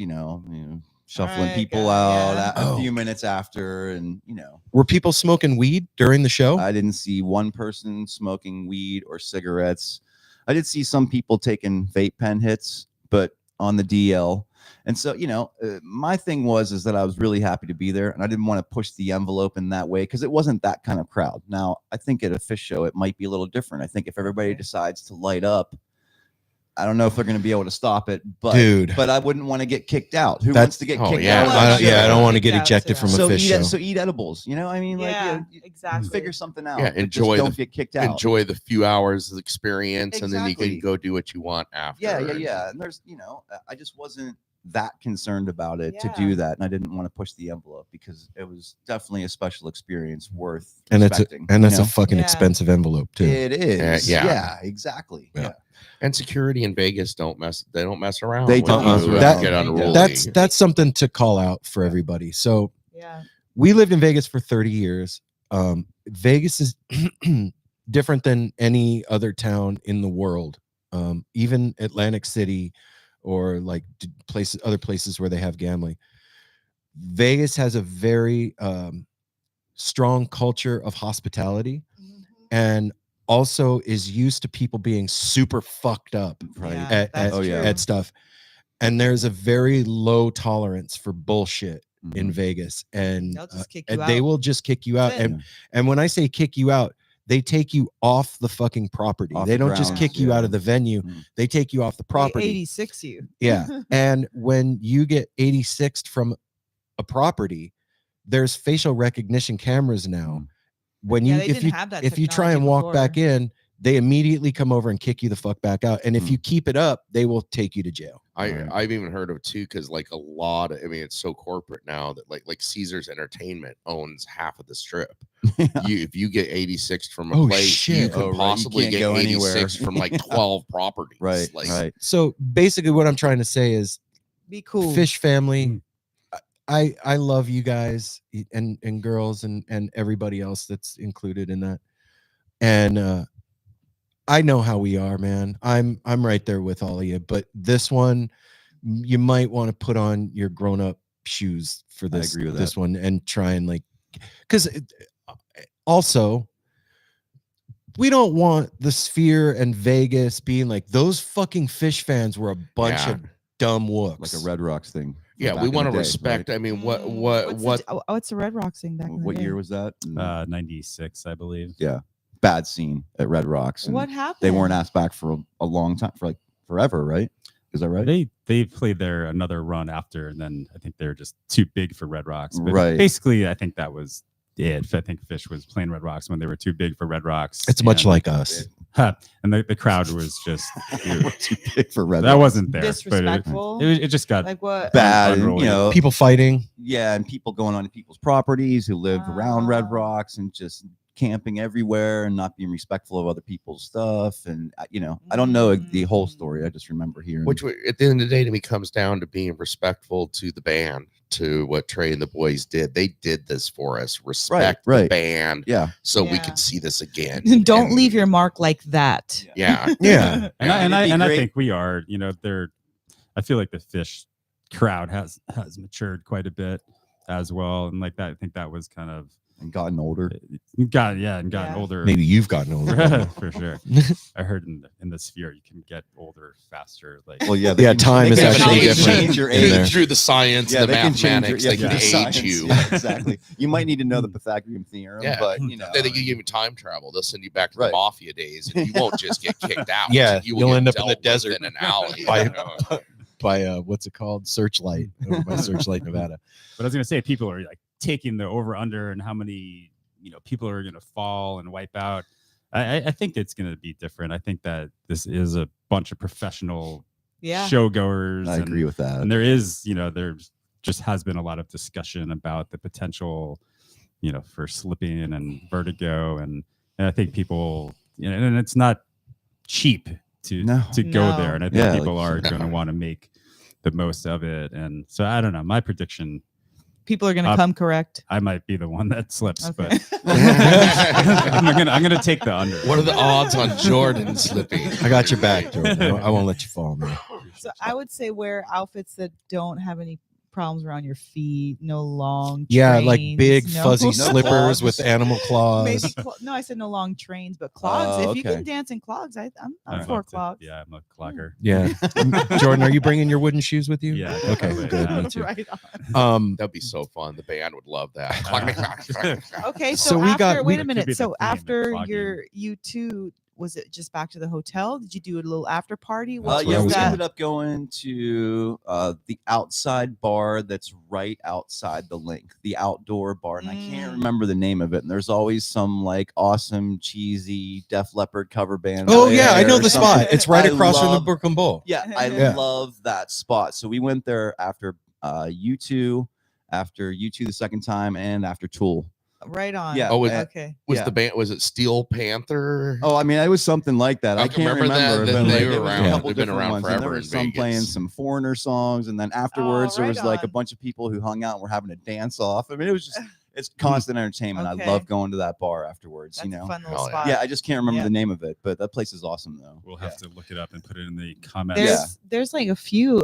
shuffling Alright, people got it, out yeah. a Oh. few minutes after, and Were people smoking weed during the show? I didn't see one person smoking weed or cigarettes. I did see some people taking vape pen hits, but on the DL. And so, my thing is that I was really happy to be there, and I didn't want to push the envelope in that way because it wasn't that kind of crowd. Now, I think at a Phish show, it might be a little different. I think if everybody decides to light up, I don't know if they're going to be able to stop it, but Dude. but I wouldn't want to get kicked out. Who That's- wants to get Oh, kicked yeah. out? I don't want to get Yeah, ejected from a So Phish show. eat edibles. I mean, Yeah, exactly. figure something out. Yeah, but just enjoy don't the- get kicked out. Enjoy the few hours of experience, and then you Exactly. can go do what you want after. Yeah. And there's, I just wasn't that concerned about it to Yeah. do that, and I didn't want to push the envelope because it was definitely a special experience worth And that's respecting. a fucking Yeah. expensive envelope too. It is. Yeah. Yeah, exactly. Yeah. Yeah. And security in Vegas don't mess around. They with don't you mess if around. you get unruly. That's something to call out for everybody. So Yeah. we lived in Vegas for 30 years. Vegas is different than any other town in the world. Even Atlantic City or like other places where they have gambling. Vegas has a very strong culture of hospitality and also is used to people being super fucked up Right. Yeah, that's Oh, yeah. true. at stuff. And there's a very low tolerance for bullshit in Mhm. Vegas. And They'll just kick and you they out. will just kick you out. That's it. And when I say kick you out, they take you off the fucking property. Off They the don't just grounds, kick you yeah. out of the venue. Mhm. They take you off the They property. 86 you. Yeah. And when you get 86th from a property, there's facial recognition cameras now. Mhm. When Yeah, you they if didn't you have that if you try and technology walk back before. in, they immediately come over and kick you the fuck back out. And if you keep it up, they will take you to jail. Right. I've even heard of too, because like a lot of, I mean, it's so corporate now that like Caesars Entertainment owns half of the strip. If you get 86 from a Oh, place, you shit. could Oh, right. You possibly can't get go 86 anywhere. from like 12 properties. Right. Like, Right. So basically what I'm trying to say is Be cool. Fish family, Mm. I love you guys and girls and everybody else that's included in that. And I know how we are, man. I'm right there with all of you, but this one you might want to put on your grown-up shoes for this agree with this that. one and try and like, because also we don't want the Sphere and Vegas being like those fucking Phish fans were a bunch Yeah. of dumb wooks. Like a Red Rocks thing. from yeah, back we in want to the day, respect. right? I mean, What's the Red Rocks thing back in the What day? year was that? 96, I believe. Bad scene at Red Rocks. And What happened? they weren't asked back for a long time, for like forever, right? Is that right? They played there another run after, and then I think they're just too big for Red Rocks. But Right. basically, I think that was it. I think Phish was playing Red Rocks when they were too big for Red Rocks. It's much and- like us. and the crowd was just We're too big for Red that Rocks. wasn't there. But Disrespectful. it just got Like what? Bad, and, Unruly. People fighting. Yeah, and people going on to people's properties who lived around Red Ah. Rocks and just camping everywhere and not being respectful of other people's stuff. And I don't know the whole story. I just remember hearing. which at the end of the day to me comes down to being respectful to the band, to what Trey and the boys did. They did this for us. Respect the right. band, Yeah, so we Yeah. could see this again. Don't And- leave your mark like that. Yeah. Yeah. and I It'd be great. think we are. I feel like the Phish crowd has matured quite a bit as well, and like that. I think that was kind of and gotten older. gotten Yeah. older. Maybe you've gotten older. for sure. I heard in the Sphere you can get older faster. Like Well, yeah, Yeah, time is they can actually change different your in there. age. Through the science, Yeah, the they can change mathematics, your, they can through the age science. you. Yeah, exactly. You might need to know the Pythagorean theorem, Yeah. but They think you give you time travel. They'll send you back to Right. the mafia days, and you won't just get kicked out. Yeah, you will you'll get end up in the dealt with desert in an alley. by- you know. by what's it called? Searchlight. Over by Searchlight, Nevada. But I was gonna say people are like taking the over under and how many people are gonna fall and wipe out. I think it's gonna be different. I think that this is a bunch of professional Yeah. showgoers. I agree with that. And there is, there just has been a lot of discussion about the potential for slipping and vertigo, and I think people, and it's not cheap to go there, and I think people are going to want to make the most of it, and so I don't know. My prediction. People are going to come correct. I might be the one that slips, Okay. but I'm gonna take the under. What are the odds on Jordan slipping? I got your back, Jordan. I won't let you fall, man. So I would say wear outfits that don't have any problems around your feet. No long Yeah, like trains, big no- fuzzy No slippers clogs. with animal claws. Maybe no, I said no long trains, but clogs. Oh, If you okay. can dance in clogs, I'm I'd for love to- clogs. Yeah, I'm a clogger. Yeah. Jordan, are you bringing your wooden shoes with you? Yeah, Okay, definitely, good. yeah. Me too. Right on. That'd be so fun. The band would love that. Okay, So so we after, got- wait It a could minute. be the So theme, after clogging. you two, was it just back to the hotel? Did you do a little after party? That's Yeah, what I we was ended up going to the outside bar that's right outside the link, the outdoor bar, and I can't remember the name of it. And there's always some like awesome, cheesy Def Leppard cover band. Oh yeah, I there know or the something. spot. It's right I across from the love- Brooklyn Bowl. Yeah, I Yeah. love that spot. So we went there after U2, after U2 the second time, and after Tool. Right on. Yeah. Oh, was, Okay. was Yeah. the band? Was it Steel Panther? Oh, I mean, it was something like that. I I can't remember that, remember. that but, they like, were there was a around. couple They've been different around ones, and there forever was in some Vegas. playing some Foreigner songs, and then afterwards there right was like a on. bunch of people who hung out and were having a dance off. I mean, it was just it's constant entertainment. Okay. I love going to that bar afterwards. That's You a know. fun little Hell yeah. spot. Yeah, I just can't remember Yeah. the name of it, but that place is awesome though. We'll have to look it up and put it in the comments. There's Yeah. there's like a few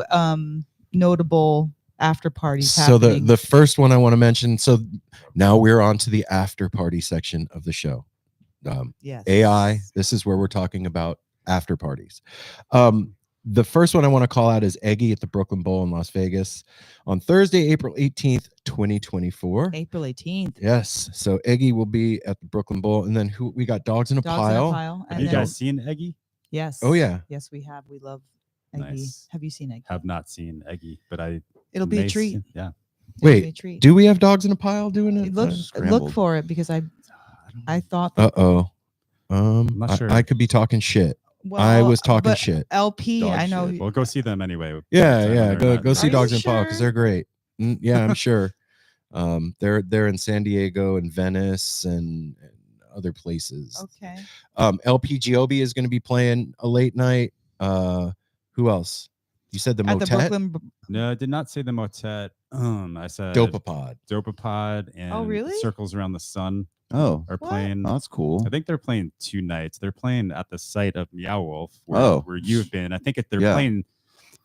notable after parties So happening. the first one I want to mention. So now we're on to the after party section of the show. yes. AI. This is where we're talking about after parties. The first one I want to call out is Eggy at the Brooklyn Bowl in Las Vegas on Thursday, April 18th, 2024. April 18th. Yes. So Eggy will be at the Brooklyn Bowl. And then who we got Dogs in a Dogs Pile. in a pile. Have And you then- guys seen Eggy? Yes. Oh, yeah. Yes, we have. We love Eggy. Nice. Have you seen Eggy? Have not seen Eggy, but I. It'll be a may treat. see- Yeah. It'll be Wait, a treat. Do we have Dogs in a Pile doing it? look Scrambled. for it because I thought Uh-oh. not sure. I could be talking shit. well, I was talking but shit. LP. Dog I know. shit. We'll go see them anyway. Yeah, sometime yeah. when they're Go not- see Are Dogs you in a Pile because sure? they're great. Yeah, I'm sure. They're in San Diego and Venice and other places. Okay. LPGOB is going to be playing a late night. Who else? You said the At the Motet? Brooklyn. No, I did not say the Motet. I said Dopapod. Dopapod and really? Circles Around the Sun Oh, are What? playing. that's cool. I think they're playing 2 nights. They're playing at the site of Meow Wolf, where you've been. I think they're Yeah. playing.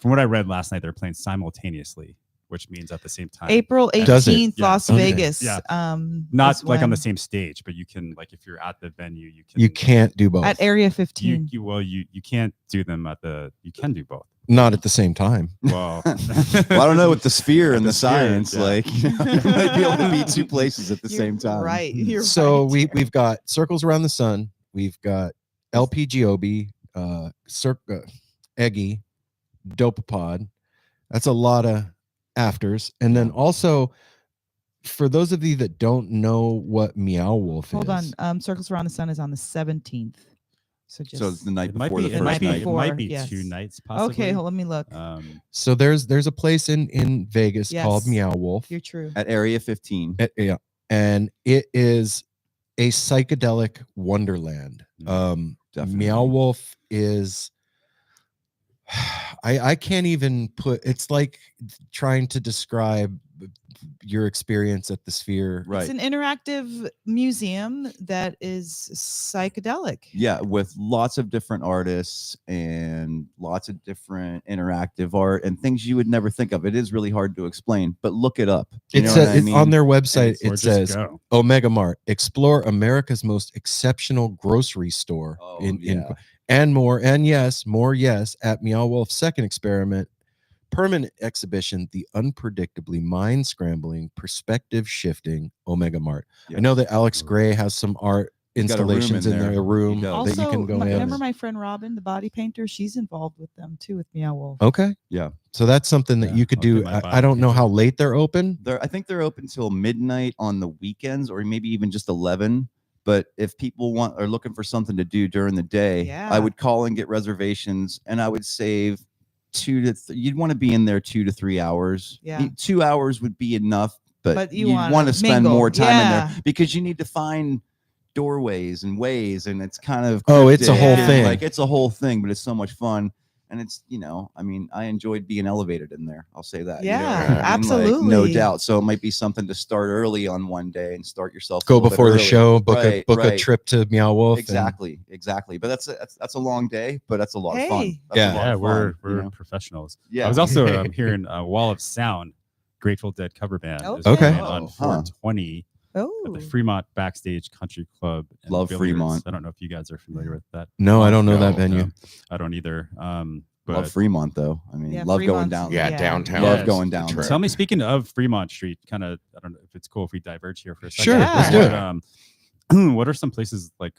From what I read last night, they're playing simultaneously, which means at the same time. April Does it? 18th, Yeah. Las Okay. Vegas. Yeah. is Not like on when- the same stage, but you can, like, if you're at the venue, you can. You can't do both. at Area 15. You can't do them at the. You can do both. Not at the same time. Well, Well, I don't know with the sphere and The the sphere, science, yeah. like you might be able to be two places at the You're same time. Right. You're So right. we've got Circles Around the Sun. We've got LPGOB, Eggy, Dopapod. That's a lot of afters. And then also, for those of you that don't know what Meow Wolf Hold is. on. Circles Around the Sun is on the 17th. So just So it's the night it might before be. the It first might be. night. It might be yes. 2 nights possibly. okay. Let me look. So there's a place in Vegas called Yes. Meow Wolf. You're true. At Area 15. Yeah. And it is a psychedelic wonderland. Definitely. Meow Wolf is I can't even put it's like trying to describe your experience at the Sphere. Right. It's an interactive museum that is psychedelic. Yeah, with lots of different artists and lots of different interactive art and things you would never think of. It is really hard to explain, but look it up. You know what I It's mean? on their website. Or It just says go. Omega Mart, explore America's most exceptional grocery store Oh, in yeah. and more. And yes, more yes at Meow Wolf's second experiment. Permanent exhibition, the unpredictably mind-scrambling, perspective-shifting Omega Mart. I know that Alex Gray has some art He's got a room installations in in there. their room He does. that you Also, can go in. remember my friend Robin, the body painter? She's involved with them too, with Meow Wolf. Okay. Yeah. So that's something that Yeah, you could I'll do. get my I body don't know painted. how late they're open. I think they're open till midnight on the weekends or maybe even just 11. But if people are looking for something to do during the day, Yeah. I would call and get reservations and I would save you'd want to be in there 2 to 3 hours. Yeah. 2 hours would be enough But you you wanna want to spend mingle. more time in Yeah. there because you need to find doorways and ways, and it's kind of Oh, it's a whole cryptic, thing. Like it's a whole thing, but it's so much fun. And it's, I mean, I enjoyed being elevated in there. I'll say that. Yeah, what I mean? Like, no absolutely. doubt. So it might be something to start early on one day and start yourself. Go a little bit before the early. show, book Right, a trip to Meow Wolf. Exactly. But that's a long day, but that's a lot of fun. Hey. That's a Yeah. lot Yeah, of we're fun, professionals. Yeah. I was also hearing Wall of Sound, Grateful Dead cover band. is Okay. playing Oh, on huh. 420 at Oh, the Fremont Backstage Country Club. and Love Billiards. Fremont. I don't know if you guys are familiar with that. No, I don't know No, that venue. No, I don't either. But Love Fremont though. I mean, Yeah, love going Fremont's- down. Yeah, Yeah. downtown. Love Yes. going down. Trip. there. tell me, speaking of Fremont Street, kind of, I don't know if it's cool if we diverge here for a second. Sure, let's do it. What are some places like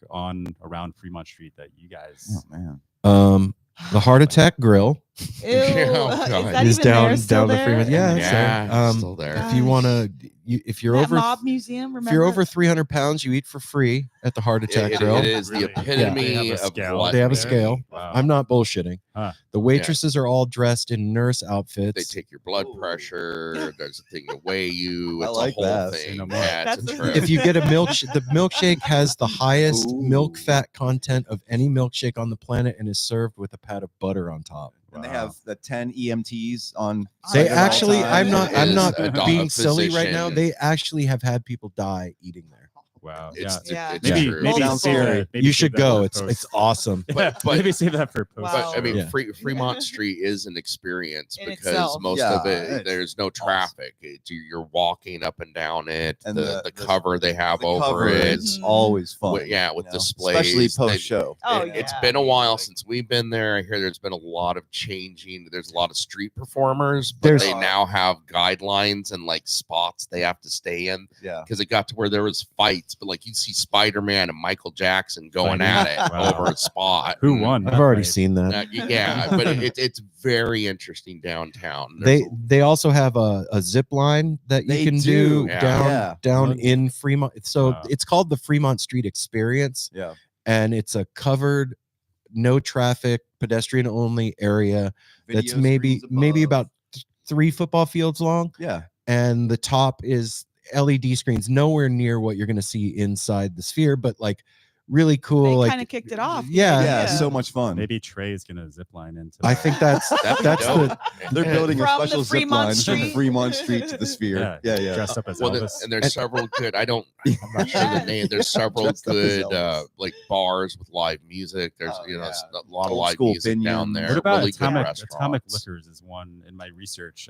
around Fremont Street that you guys? Oh man. The Heart Attack Grill ew. Oh, God. Is that is even there? down Still the there? Fremont. Yeah, it's Yeah, there. it's still there. If you want to, if you're That over mob museum. Remember? if you're over 300 pounds, you eat for free at the Heart Attack Grill. It is Really? the epitome They have a of scale. what They have a we scale. eat. Wow. I'm not bullshitting. Huh. The waitresses are all dressed in nurse outfits. They take your blood Ooh. pressure. There's a thing to weigh you. I It's like a whole that. thing. Say no more. Yeah, it's a That's trip. If you get a the milkshake has the highest Ooh. milk fat content of any milkshake on the planet and is served with a pat of butter on top. And they Wow. have the 10 EMTs on. They site at all actually, times. I'm Is not a being silly right now. physician. They actually have had people die eating there. Wow. It's, Yeah. it's Maybe, true. maybe Sounds save scary. that- maybe You save should that go. for It's post. awesome. But- maybe save that for post. Wow. But I mean, Yeah. Fremont Street is an experience In because itself. most Yeah, of it, it's there's no traffic. You're walking up and down it. And The cover they have the over cover it. is always fun. With you know, displays. especially They- post show. Oh, It's yeah. been a while since we've been there. I hear there's been a lot of changing. There's a lot of street performers, but There's- they now have guidelines and like spots they have to stay in Yeah. because it got to where there was fights, but like you see Spider-Man and Michael Jackson going Fighting. at it Wow. over a spot. Who And, won? I've that already fight? seen that. yeah, but it's very interesting downtown. They also have a zip line that you They can do. Yeah. Yeah. down What? in Fremont. So Wow. it's called the Fremont Street Experience, Yeah. and it's a covered, no traffic, pedestrian only area that's Video maybe screens above. about 3 football fields long, Yeah. and the top is LED screens, nowhere near what you're going to see inside the sphere, but like really cool. They like kind of kicked it off. Yeah. Yeah. So much fun. Maybe Trey's gonna zip line into. I that. think that's That'd be that's dope. the They're building a From the special zip Fremont line from Street. Fremont Street to the sphere. Yeah. dressed up as Well, Elvis. and there's several good. I'm not sure the name. There's several Dressed up as good Elvis. like bars with live music. There's Oh, a lot of Old live school music down Binions. there. what about really good Atomic restaurants. Liquors? Is one in my research.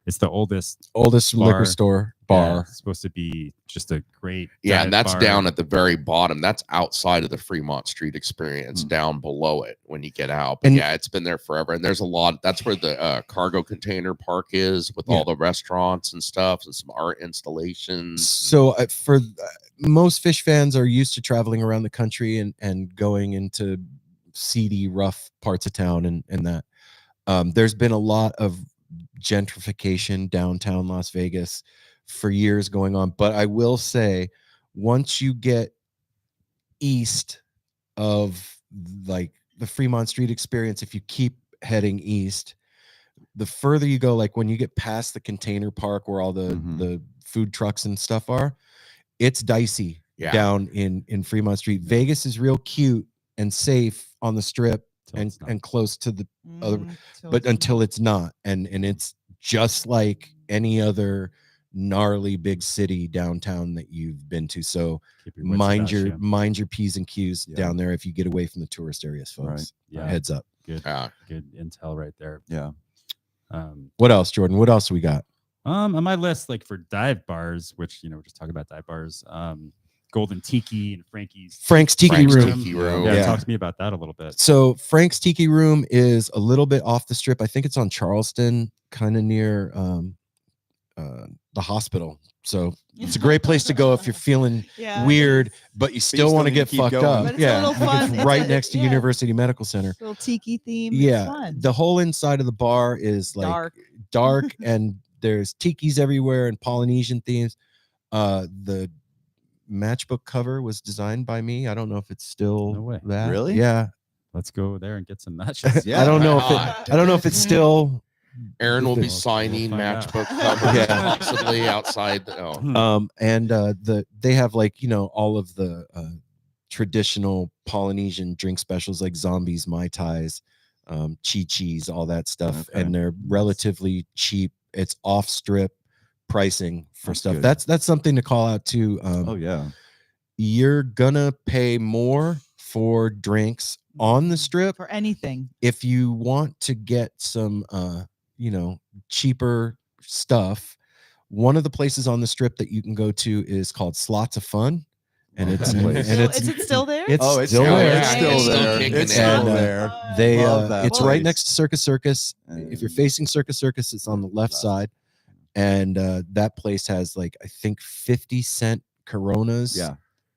It's the oldest oldest Bar. liquor store yeah, bar. it's supposed to be just a great. Yeah, dive and that's bar. down at the very bottom. That's outside of the Fremont Street Experience, Hmm. down below it when you get out. But And- yeah, it's been there forever. And there's a lot. That's where the cargo container park is with Yeah. all the restaurants and stuff and some art installations. So for most Phish fans are used to traveling around the country and going into seedy, rough parts of town and that. There's been a lot of gentrification downtown Las Vegas for years going on, but I will say once you get east of like the Fremont Street Experience, if you keep heading east, the further you go, like when you get past the container park where all Mhm. the food trucks and stuff are, it's dicey Yeah. down in Fremont Street. Vegas is real cute and safe on the strip Till and it's not. and close to the other, So but until it's not, and it's just like any other gnarly big city downtown that you've been to. So Keep your wits mind about your you. mind your P's and Q's Yeah. down there if you get away from the tourist areas, folks. Right. Yeah, Heads up. good, Yeah. good intel right there. Yeah. What else, Jordan? What else we got? On my list, like for dive bars, which we're just talking about dive bars. Golden Tiki and Frankie's. Frank's Tiki Frank's Room. Tiki Room. Yeah, Yeah. talk to me about that a little bit. So Frank's Tiki Room is a little bit off the strip. I think it's on Charleston, kind of near the hospital. So it's a great place to go if you're feeling yeah, weird, but you still want to need to get keep fucked going. up. But it's a Yeah, little because fun. it's It's right a- next to yeah. University Medical Center. little tiki theme. It's Yeah, fun. the whole inside of the bar is like dark and there's tikis everywhere and Polynesian themes. The matchbook cover was designed by me. I don't know if it's still No way. that. Really? Yeah. Let's go there and get some matches. Yeah. I don't know right if on. I don't know if it's still Aaron will be We'll signing find out. matchbook covers Yeah. possibly outside. And they have like, you know, all of the traditional Polynesian drink specials like zombies, mai tais, chi-chis, all that stuff, Okay. and they're relatively cheap. It's off strip pricing for That's stuff. good. That's something to call out too. Oh yeah. You're gonna pay more for drinks on the strip For anything. if you want to get some you know, cheaper stuff. One of the places on the strip that you can go to is called Slots of Fun, and Love it's that place. and it's Is it still there? it's Oh, it's still still there. there. It's still It's still there. kicking It's in. still And, there. They Love that it's right place. next to Circus Circus. If you're facing Circus Circus, it's on the left side, and that place has like, I think 50-cent Coronas. Yeah.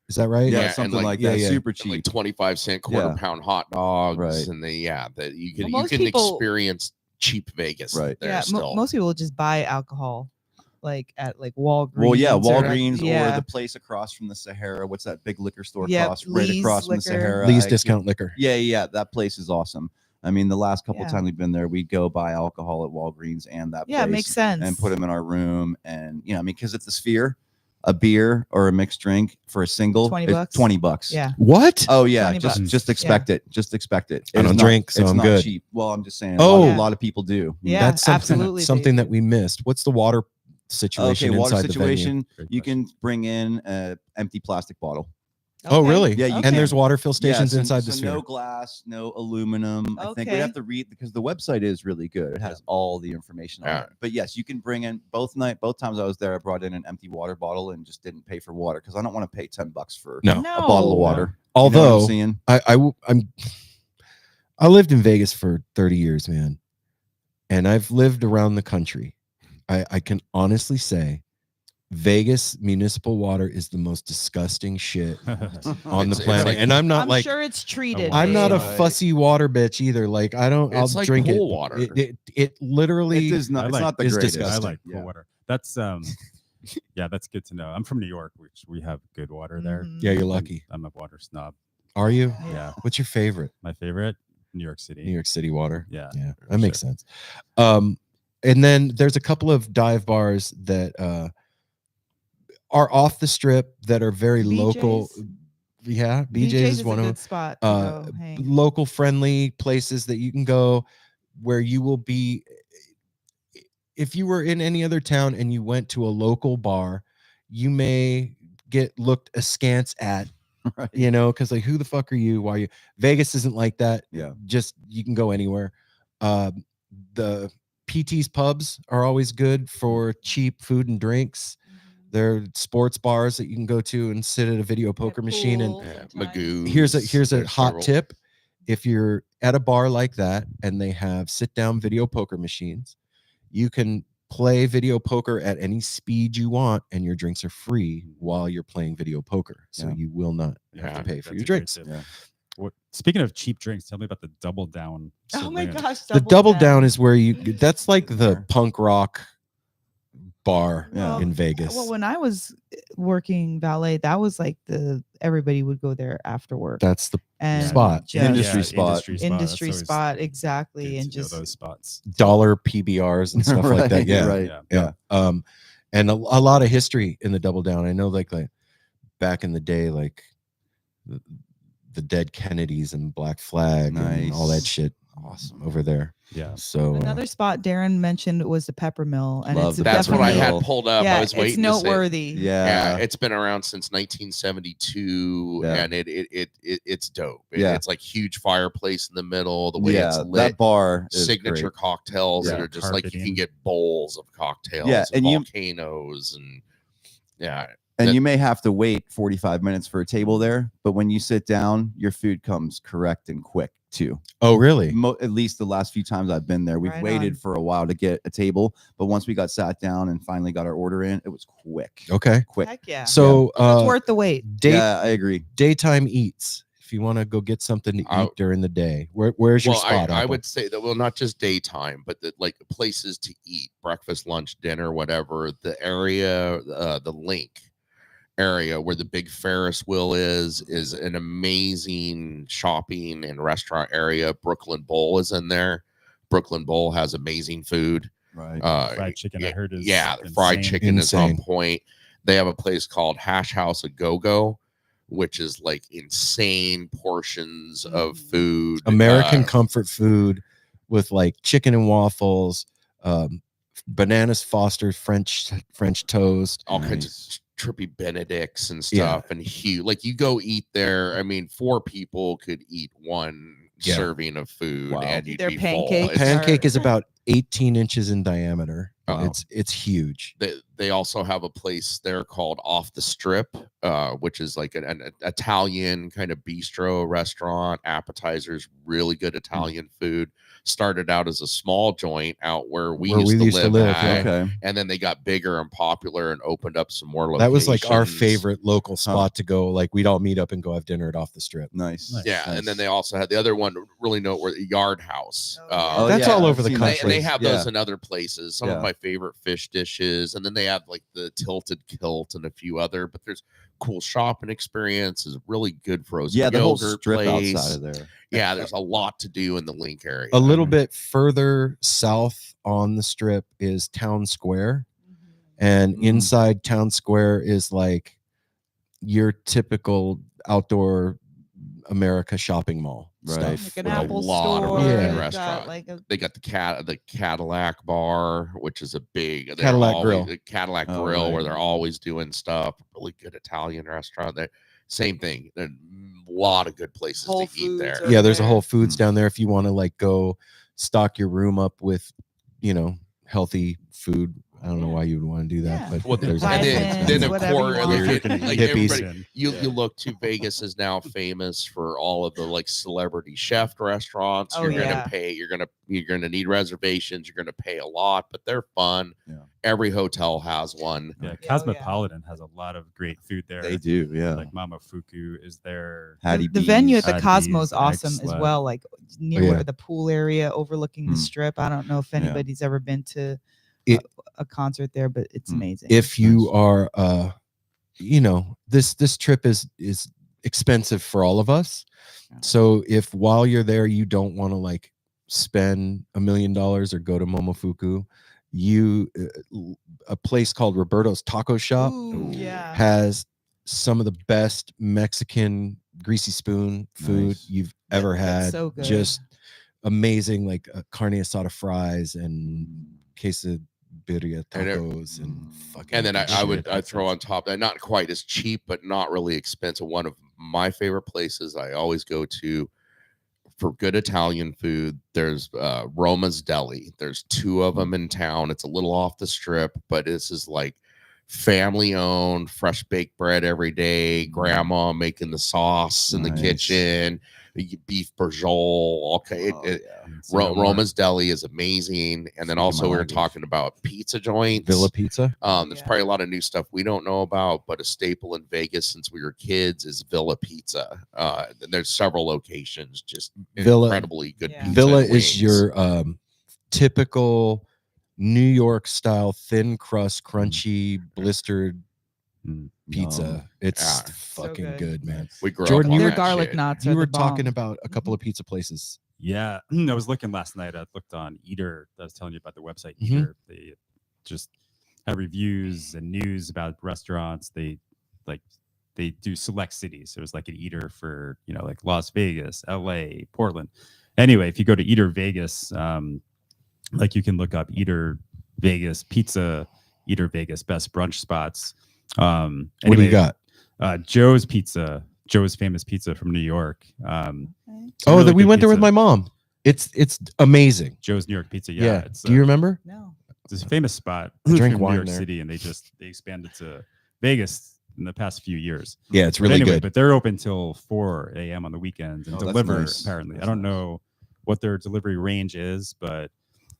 Is that right? Yeah, Yeah, and something like yeah, that. yeah. Super And cheap. like 25-cent quarter Yeah. pound hot dogs, Right. and that you can Well, you most can people- experience cheap Vegas. Right. There Yeah, still. most people just buy alcohol, like at like Walgreens. Well, yeah, or- Walgreens or yeah. the place across from the Sahara. What's that big liquor store Yep, across, right Lee's across from the Liquor. Sahara? Lee's I- Discount Liquor. Yeah, that place is awesome. I mean, the last couple Yeah. times we've been there, we'd go buy alcohol at Walgreens and that Yeah, it place makes sense. and put them in our room. And, you know, I mean, because at the Sphere, a beer or a mixed drink for a single, $20 is bucks? $20. Yeah. What? Oh yeah, 20 bucks. just expect it. Just expect it. I It's don't not- drink, so it's I'm not good. cheap. Well, I'm just saying. Oh. a lot of people do. Yeah, That's something, absolutely, something they that do. we missed. What's the water situation Okay, water inside the venue? situation. Great You question. can bring in an empty plastic bottle. Oh, Okay. really? Yeah, you And can. there's water fill stations so, inside the so Sphere. no glass, no aluminum. I think we Okay. have to read because the website is really good. It has all the information on Yeah. it. But yes, you can bring in both times I was there, I brought in an empty water bottle and just didn't pay for water because I don't want to pay $10 for No. a bottle of No. water. You know what Although I'm saying? I lived in Vegas for 30 years, man, and I've lived around the country. I can honestly say Vegas municipal water is the most disgusting shit on It's the planet. like- and I'm not I'm like sure it's treated. I'm not a babe. fussy water bitch either. Like I'll It's like drink pool it. water. It literally It is not. I It's like- not the it's greatest. disgusting. I like cool Yeah. water. That's yeah, that's good to know. I'm from New York, which we have good water there. Mhm. Yeah, you're I'm- lucky. I'm a water snob. Are you? Yeah. What's your favorite? My favorite, New York City. New York City water. Yeah. Yeah, for that makes sure. sense. And then there's a couple of dive bars that are off the strip that are very local. BJ's? Yeah, BJ's is one a of good them. spot to go hang. Local friendly places that you can go where you will be. If you were in any other town and you went to a local bar, you may get looked askance at, Right. you know, because like, who the fuck are you? Why are you? Vegas isn't like that. Yeah. Just you can go anywhere. The PT's pubs are always good for cheap food and drinks. They're sports bars that you can go to and sit at a video poker machine. And Magoo. here's a There's hot several. tip: if you're at a bar like that and they have sit down video poker machines, you can play video poker at any speed you want, and your drinks are free while you're playing video poker. So Yeah. you will not have Yeah, to pay for That's your a great drinks. tip. Yeah. What, speaking of cheap drinks, tell me about the Double Down. Oh my Saloon. gosh. The double down is where that's like the Bar. punk rock bar Yeah. in Vegas. Well, when I was working valet, that was like everybody would go there after work. That's the And spot. just- Industry spot. That's industry always spot, exactly. good And to know just those spots. dollar PBRs and stuff like that. Right, Yeah. right. Yeah. Yeah. And a lot of history in the double down. I know like back in the day, like the dead Kennedys and Black Flag and all that Nice. shit. Awesome. Over there. Yeah. So another spot Darren mentioned was the Peppermill, and Love it's the That's what I definitely- had pulled up. Yeah, I was waiting it's to say. noteworthy. Yeah, Yeah. it's been around since 1972, Yeah. and it's dope. Yeah. It's like huge fireplace in the middle. The way Yeah, it's lit, that bar is signature great. cocktails that Yeah. are just like you can Carpeting. get bowls of cocktails. Yeah, and you- volcanoes and yeah. And that- you may have to wait 45 minutes for a table there, but when you sit down, your food comes correct and quick too. oh really? At least the last few times I've been there, we've Right waited on. for a while to get a table, but once we got sat down and finally got our order in, it was quick. Okay. Quick. Heck yeah. So it's worth the wait. Yeah, I agree. daytime eats. If you want to go get something to eat during the day, where's your Well, spot? I Apple? would say that, well, not just daytime, but like places to eat, breakfast, lunch, dinner, whatever. The area, the Link area where the big Ferris wheel is an amazing shopping and restaurant area. Brooklyn Bowl is in there. Brooklyn Bowl has amazing food. Right. Fried chicken, I heard, is the fried insane. chicken is on Insane. point. They have a place called Hash House a Go-Go, which is like insane portions of food. American comfort food with like chicken and waffles, bananas Foster's French toast. all kinds of trippy Benedicts and stuff, and huge. Like you go eat there. I mean, 4 people could eat one serving of food, Wow. and you'd Their be pancakes full. Pancake is about 18 inches in diameter. Oh. It's huge. They also have a place there called Off the Strip, which is like an Italian kind of bistro restaurant, appetizers, really good Italian food. Started out as a small joint out where we used to live at, Okay. and then they got bigger and popular and opened up some more locations. That was like our favorite local spot to go. Like we'd all meet up and go have dinner at Off the Strip. Nice. Yeah, and then they also had the other one, really noteworthy, Yard House. That's all over the country. They have those in other places. Some of my favorite fish dishes, and then they have like the Tilted Kilt and a few other. But there's cool shopping experiences, really good frozen the whole yogurt strip place. outside of there. Yeah, there's a lot to do in the Link area. A little bit further south on the Strip is Town Square, and inside Town Square is like your typical outdoor America shopping mall stuff. Like an with Apple a lot of store. really good They've got, restaurants. like a, They got the Cadillac bar, which is a big Cadillac Grill. The Cadillac Oh, Grill, right. where they're always doing stuff. Really good Italian restaurant there. Same thing. There are a lot of good places Whole to eat Foods there. over Yeah, there's a there. Whole Foods down there if you want to like go stock your room up with, healthy food. I don't know why you would want to do that, Yeah. but Well, there's and then of whatever you course, want. like, Hippies. everybody, you look to Vegas is now famous for all of the like celebrity chef restaurants. Oh, You're yeah. gonna pay. You're gonna need reservations. You're gonna pay a lot, but they're fun. Yeah. Every hotel has one. Yeah, Oh, yeah. Cosmopolitan has a lot of great food there. They do, yeah. Like Mama Fuku is there. Hattie the venue at the Hattie Cosmo B's, is awesome as Excellent. well. Like near yeah. where the pool area overlooking the strip. I don't know if anybody's ever been to a concert there, but it's amazing. if you are this trip is expensive for all of us. So if while you're there you don't want to like spend $1 million or go to Momofuku, a place called Roberto's Taco Shop Ooh, yeah. has some of the best Mexican greasy spoon food Nice. you've ever It's had. so good. Just amazing, like carne asada fries and quesadilla tacos and fucking. And then shit. I'd throw on top that not quite as cheap, but not really expensive. One of my favorite places I always go to for good Italian food. There's Roma's Deli. There's 2 of them in town. It's a little off the strip, but this is like family owned, fresh baked bread every day. Grandma making the sauce in the Nice. kitchen. Beef bourgeois. Okay, Roma's Deli is amazing. And then Speaking also my we were language. talking about pizza joints. Villa Pizza. There's Yeah. probably a lot of new stuff we don't know about, but a staple in Vegas since we were kids is Villa Pizza. And there's several locations, just Villa- incredibly good Yeah. pizza. Villa and is wings. your typical New York style thin crust, crunchy, blistered pizza. It's Yeah. fucking So good. good, man. We grew Jordan, up on you Their were- that garlic shit. knots You are were the talking bomb. about a couple of pizza places. Yeah, I was looking last night. I looked on Eater. I was telling you about the website Mhm. Eater. They just have reviews and news about restaurants. They do select cities. So it was like an Eater for like Las Vegas, LA, Portland. Anyway, if you go to Eater Vegas, like you can look up Eater Vegas pizza, Eater Vegas best brunch spots. What do Anyway, you got? Joe's Pizza, Joe's Famous Pizza from New York. Okay. Oh, really we good went there with pizza. my mom. It's amazing. Joe's New York Pizza. Yeah. Yeah, it's Do you remember? No. it's a famous spot. I drank from wine New York there. City, and they expanded to Vegas in the past few years. Yeah, it's But really anyway, good. but they're open till 4 a.m. on the weekends and Oh, that's deliver. nice. Apparently, That's I don't nice. know what their delivery range is, but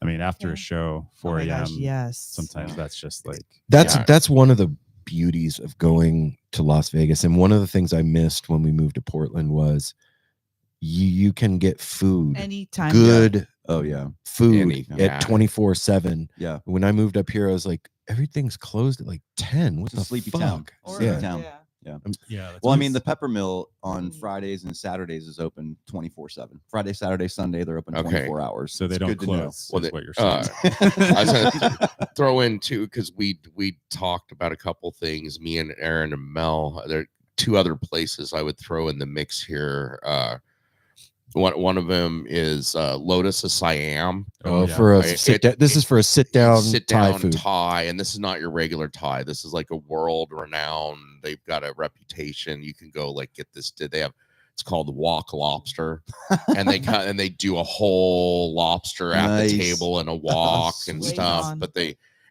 I mean, after Yeah. a show, Oh 4 my a.m. gosh, yes. Sometimes that's just like Yeah. That's one of the beauties of going to Las Vegas. And one of the things I missed when we moved to Portland was you can get food, Anytime. good Oh yeah. food Yeah. at 24/7. Yeah. When I moved up here, I was like, everything's closed at like 10. What It's a the sleepy fuck? town. Or, Sleepy Yeah. town. yeah. Yeah. Well, I mean, the Pepper Mill on Fridays and Saturdays is open 24/7. Friday, Saturday, Sunday, they're open 24 hours. so they It's don't good to know. close. Well, is they- what you're saying. I was gonna throw in too, because we talked about a couple things. Me and Aaron and Mel. There are two other places I would throw in the mix here. One of them is Lotus of Siam. For a this is for a sit down Thai food. Thai, and this is not your regular Thai. This is like a world renowned. They've got a reputation. You can go like get this. They have. It's called Wok Lobster, and they do a whole lobster at the table and a wok and Sweet stuff. on. But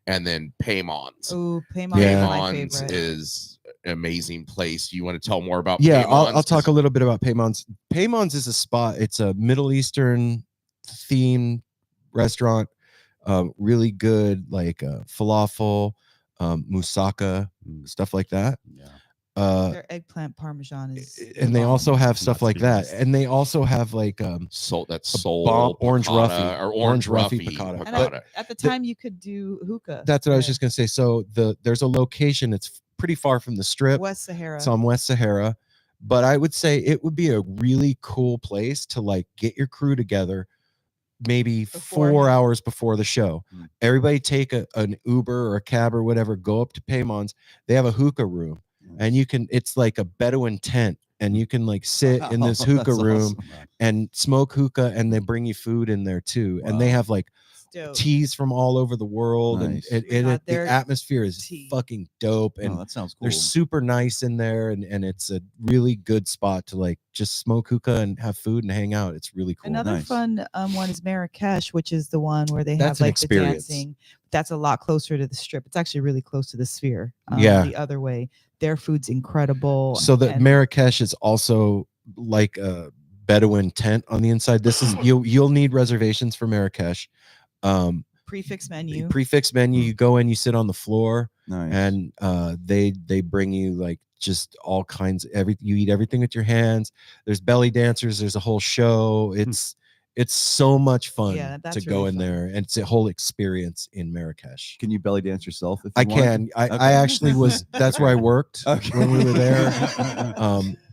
and then Paymons. Oh, Paymons is my Paymons favorite. is an amazing place. You want to tell more about? Yeah, Paymons? I'll talk a little bit about Paymons. Paymons is a spot. It's a Middle Eastern themed restaurant. Really good, like falafel, moussaka, stuff like that. Yeah. Their eggplant parmesan is. And they also have stuff Not like that. speaking. And they also have like Orange Ruffy, or orange Ruffy piccata. piccata. And at the time, you could do hookah. that's what I was there. just gonna say. So there's a location. It's pretty far from the strip. West Sahara. It's on West Sahara, but I would say it would be a really cool place to like get your crew together, maybe 4 Beforehand. hours before the show. Mm. Everybody take an Uber or a cab or whatever, go up to Paymons. They have a hookah room, and it's like a Bedouin tent, and you can like sit in this Oh, hookah that's room awesome. and smoke hookah, and they bring you food in there too. And they Wow. have like Dope. teas from all over the world, Nice. and We got the their atmosphere is tea. fucking dope. And Oh, that sounds cool. they're super nice in there, and it's a really good spot to like just smoke hookah and have food and hang out. It's really cool. Another Nice. fun one is Marrakesh, which is the one where they That's have an like experience. the dancing. That's a lot closer to the strip. It's actually really close to the Sphere. Yeah. The other way. Their food's incredible. So the and Marrakesh is also like a Bedouin tent on the inside. This is you'll need reservations for Marrakesh. prefix menu. Prefix menu. You go in, you sit on the floor, Nice. and they bring you like just all kinds you eat everything with your hands. There's belly dancers, there's a whole show. It's so much fun Yeah, that's to go really in fun. there, and it's a whole experience in Marrakesh. Can you belly dance yourself? If you I want? can. I Okay. actually was. That's where I worked Okay. when we were there.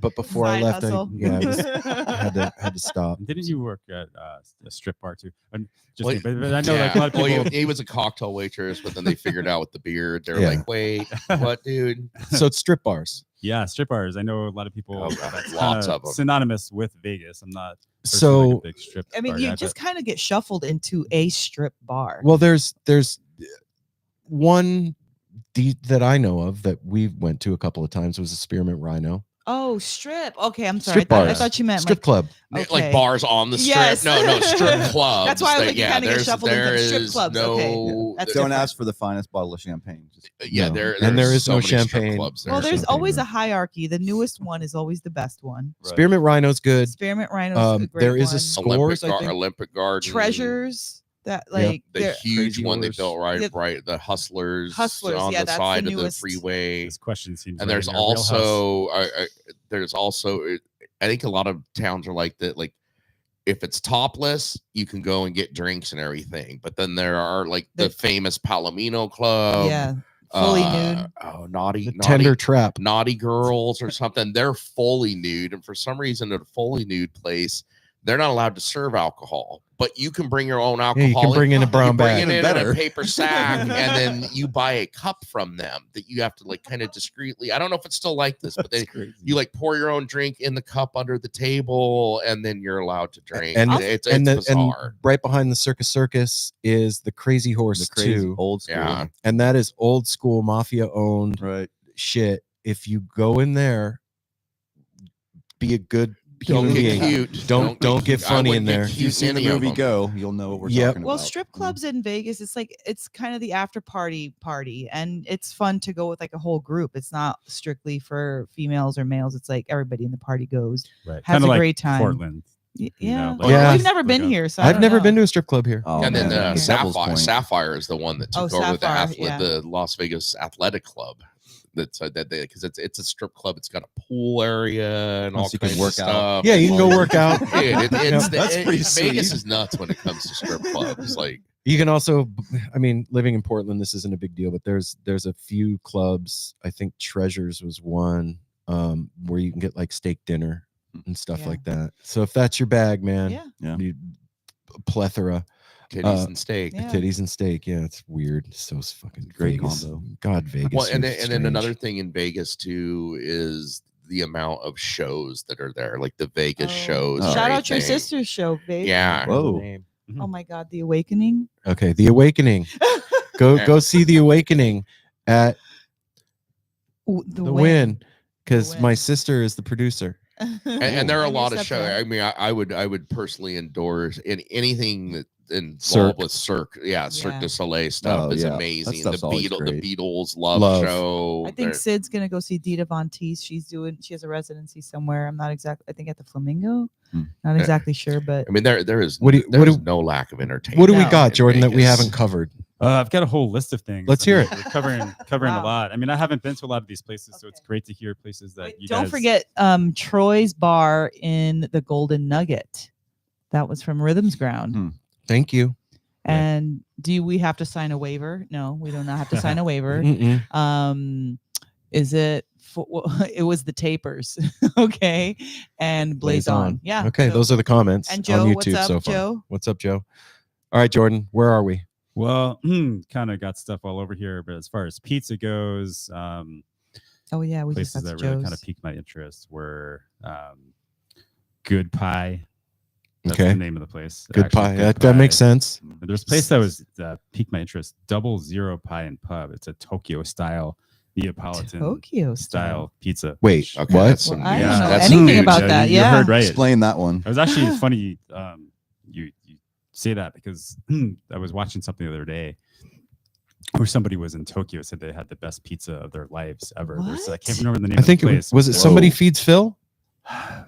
But before I Side left, hustle. I had to stop. Didn't you work at a strip bar too? And just Well, but I know like a lot of Well, people. he was a cocktail waitress, but then they figured out with the beard. They're Yeah. like, wait, what, dude? So it's strip bars. Yeah, strip bars. I know a lot of people. Oh, That's lots kinda of 'em. synonymous with Vegas. I'm not. personally, like, So a big strip I mean, bar you guy, just but- kind of get shuffled into a strip bar. well, there's one that I know of that we went to a couple of times was a Spearmint Rhino Oh, strip. Okay, I'm sorry. Strip I bars. thought you meant strip like, club. okay. Like bars on the strip. Yes. No, strip clubs. That's why I They- think you kinda get there's- shuffled into there strip is clubs. No, Okay. That's Don't different. ask for the finest bottle of champagne. Just, yeah, No. there And there there's is so no many strip champagne. clubs Well, there. there's champagne always room. a hierarchy. The newest one is always the best one. Right. Spearmint Rhino's good. Spearmint Rhino's a great there is one. a Scores, I think. Olympic Garden. Treasures that like The they're- huge Crazy one they Horse. built right, Yeah. right. The Hustlers, Hustlers, on yeah, the that's the side of the newest. freeway. This question seems. And right there's in your wheelhouse. also I think a lot of towns are like that. Like if it's topless, you can go and get drinks and everything. But then there are like the famous Palomino Club. yeah, fully nude. Oh, naughty, The Tender Trap. naughty girls or something. They're fully nude, and for some reason, at a fully nude place, they're not allowed to serve alcohol. But you can bring your own Yeah, alcohol. you can bring in a brown Bring bag. it in Better. a paper sack, and then you buy a cup from them that you have to like kind of discreetly. I don't know if it's still like this, but That's they crazy. you like pour your own drink in the cup under the table, and then you're allowed to drink. And it's and bizarre. right behind the Circus is the Crazy Horse the crazy too, old school. Yeah. and that is old school mafia owned Right. shit. If you go in there, be a good Don't human get being. cute. Don't be get cute. I funny wouldn't in there. get If cute you've seen in the any of movie them. Go, you'll know what we're Yep. talking about. Well, strip clubs in Vegas, it's kind of the after party, and it's fun to go with like a whole group. It's not strictly for females or males. It's like everybody in the party goes. Right. has Kinda a like great time. Portland. Yeah, know, Well, Yeah. we've never Like been a- here, so I I've don't never know. been to a strip club here. Oh, And then man. Yeah. Devil's Sapphire, Point. Sapphire is the one that took Oh, over Sapphire, yeah. the Las Vegas Athletic Club. That's because it's a strip club. It's got a pool area and Oh, all so you can kinds work of out. stuff. Yeah, you can go work out. Dude, it's That's pretty Vegas sweet. is nuts when it comes to strip clubs. Like You can also, I mean, living in Portland, this isn't a big deal, but there's a few clubs. I think Treasures was one. where you can get like steak dinner and stuff Yeah. like that. So if that's your bag, man, Yeah. Yeah. plethora. Titties and steak. Yeah. Titties and steak. Yeah, it's weird. It's so fucking Great Vegas. combo. God, Vegas. Well, and you're then strange. another thing in Vegas too is the amount of shows that are there, like the Vegas shows. Oh. and Shout out your everything. sister's show, babe. Yeah. Whoa. Oh my God, The Awakening. Okay, The Awakening. Go see The Awakening at The the Win, because The Win. my sister is the producer. And there are a And your lot of shows. stepdad. I mean, I would personally endorse anything that involved Cirque. with Cirque. Yeah, Cirque Yeah. du Soleil stuff Oh, is yeah. That amazing. stuff's always The great. Beatles love show. I think They're- Sid's gonna go see Dita Von Teese. She has a residency somewhere. I'm not exactly. I think at the Flamingo. Not exactly sure, but I mean, there is What do you- there's what do- no lack of entertainment. What do we No. got, in Jordan, that we Vegas. haven't covered? I've got a whole list of things. Let's hear it. We're covering a Wow. lot. I mean, I haven't been to a lot of these places, so it's Okay. great to hear places that wait, you don't guys forget Troy's Bar in the Golden Nugget. That was from Rhythms Ground. Thank you. And do we have to sign a waiver? No, we do not have to sign a waiver. Mm-mm. Is it? It was the Tapers, okay, and Blaze on. Yeah. Okay, so- those are the comments And Joe, on what's YouTube up, so far. Joe? What's up, Joe? All right, Jordan, where are we? Well, kind of got stuff all over here, but as far as pizza goes, Oh yeah, we just places got that really Joe's. kind of piqued my interest were Good Pie. That's Okay. the name of the place. Good Actually, pie. That makes sense. And there's a place that was piqued my interest. 00 Pie and Pub. It's a Tokyo style Neapolitan Tokyo style pizza. Wait, which- Okay, what? that's some Well, I news. don't know That's anything huge. about that. You Yeah. heard right. Explain that one. It was actually funny. You say that because I was watching something the other day where somebody was in Tokyo, said they had the best pizza of their lives ever. I can't What? remember the name. I think of the it place. was it Somebody Whoa. Feeds Phil?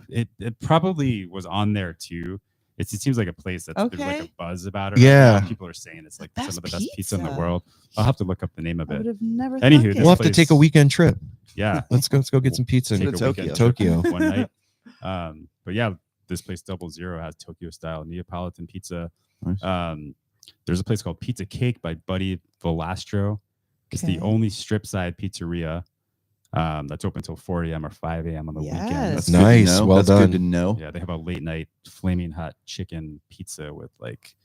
It probably was on there too. It seems like a place that there's like Okay. a buzz about it. Yeah. Right now. People are saying it's like some Best of the best pizza in the pizza. world. I'll have to look up the name of I it. would have never. Anywho, thought this We'll have to place- take a weekend trip. Yeah. Let's go get some pizza Take in a Tokyo. weekend Tokyo. trip one night. But yeah, this place 00 has Tokyo style Neapolitan pizza. Nice. There's a place called Pizza Cake by Buddy Velastro. It's the Okay. only strip side pizzeria that's open until 4 a.m. or 5 a.m. on the Yes. weekend. That's Nice. Good to know. Well That's done. good to know. Yeah, they have a late night flaming hot chicken pizza with like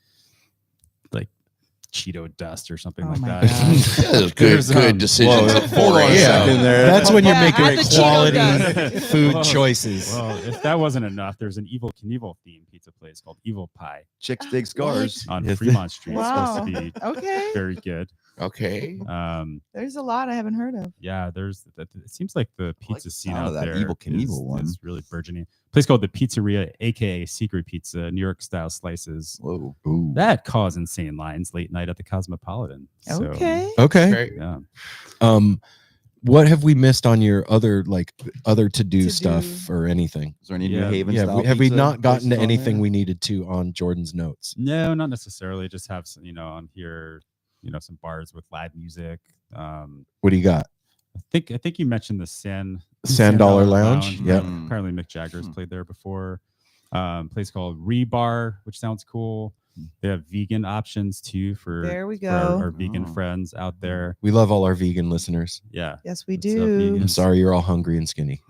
Cheeto dust or something Oh like my that. God. Good, There's, good decisions at 4 hold on a a.m. second there. That's when you're Yeah, making add the Cheeto quality dust. food Well, choices. Well, if that wasn't enough, there's an Evil Knievel themed pizza place called Evil Pie Chicks dig scars. on Yes. Fremont Street. Wow. It's supposed to be Okay. very good. Okay. There's a lot I haven't heard of. Yeah, there's. It seems like the pizza the scene sound out of that there Evil Knievel one. is really burgeoning. Place called the Pizzeria, aka Secret Pizza, New York style slices. Whoa. Ooh. That cause insane lines late night at the Cosmopolitan. So, Okay. Okay. Great. Yeah. What have we missed on your other to-do To-do. stuff or anything? Is there any Yeah. New Haven Yeah, style have we pizza not gotten to places on anything there? we needed to on Jordan's notes? No, not necessarily. Just have some, on here, some bars with live music. What do you got? I think you mentioned the Sand Dollar Lounge? Yep. Mm. Apparently Mick Jagger's Mm. played there before. Place called Rebar, which sounds cool. They have vegan options too for, There we for our go. vegan Oh. friends out there. We love all our vegan listeners. Yeah. Yes, we What's up, do. I'm vegans? sorry you're all hungry and skinny.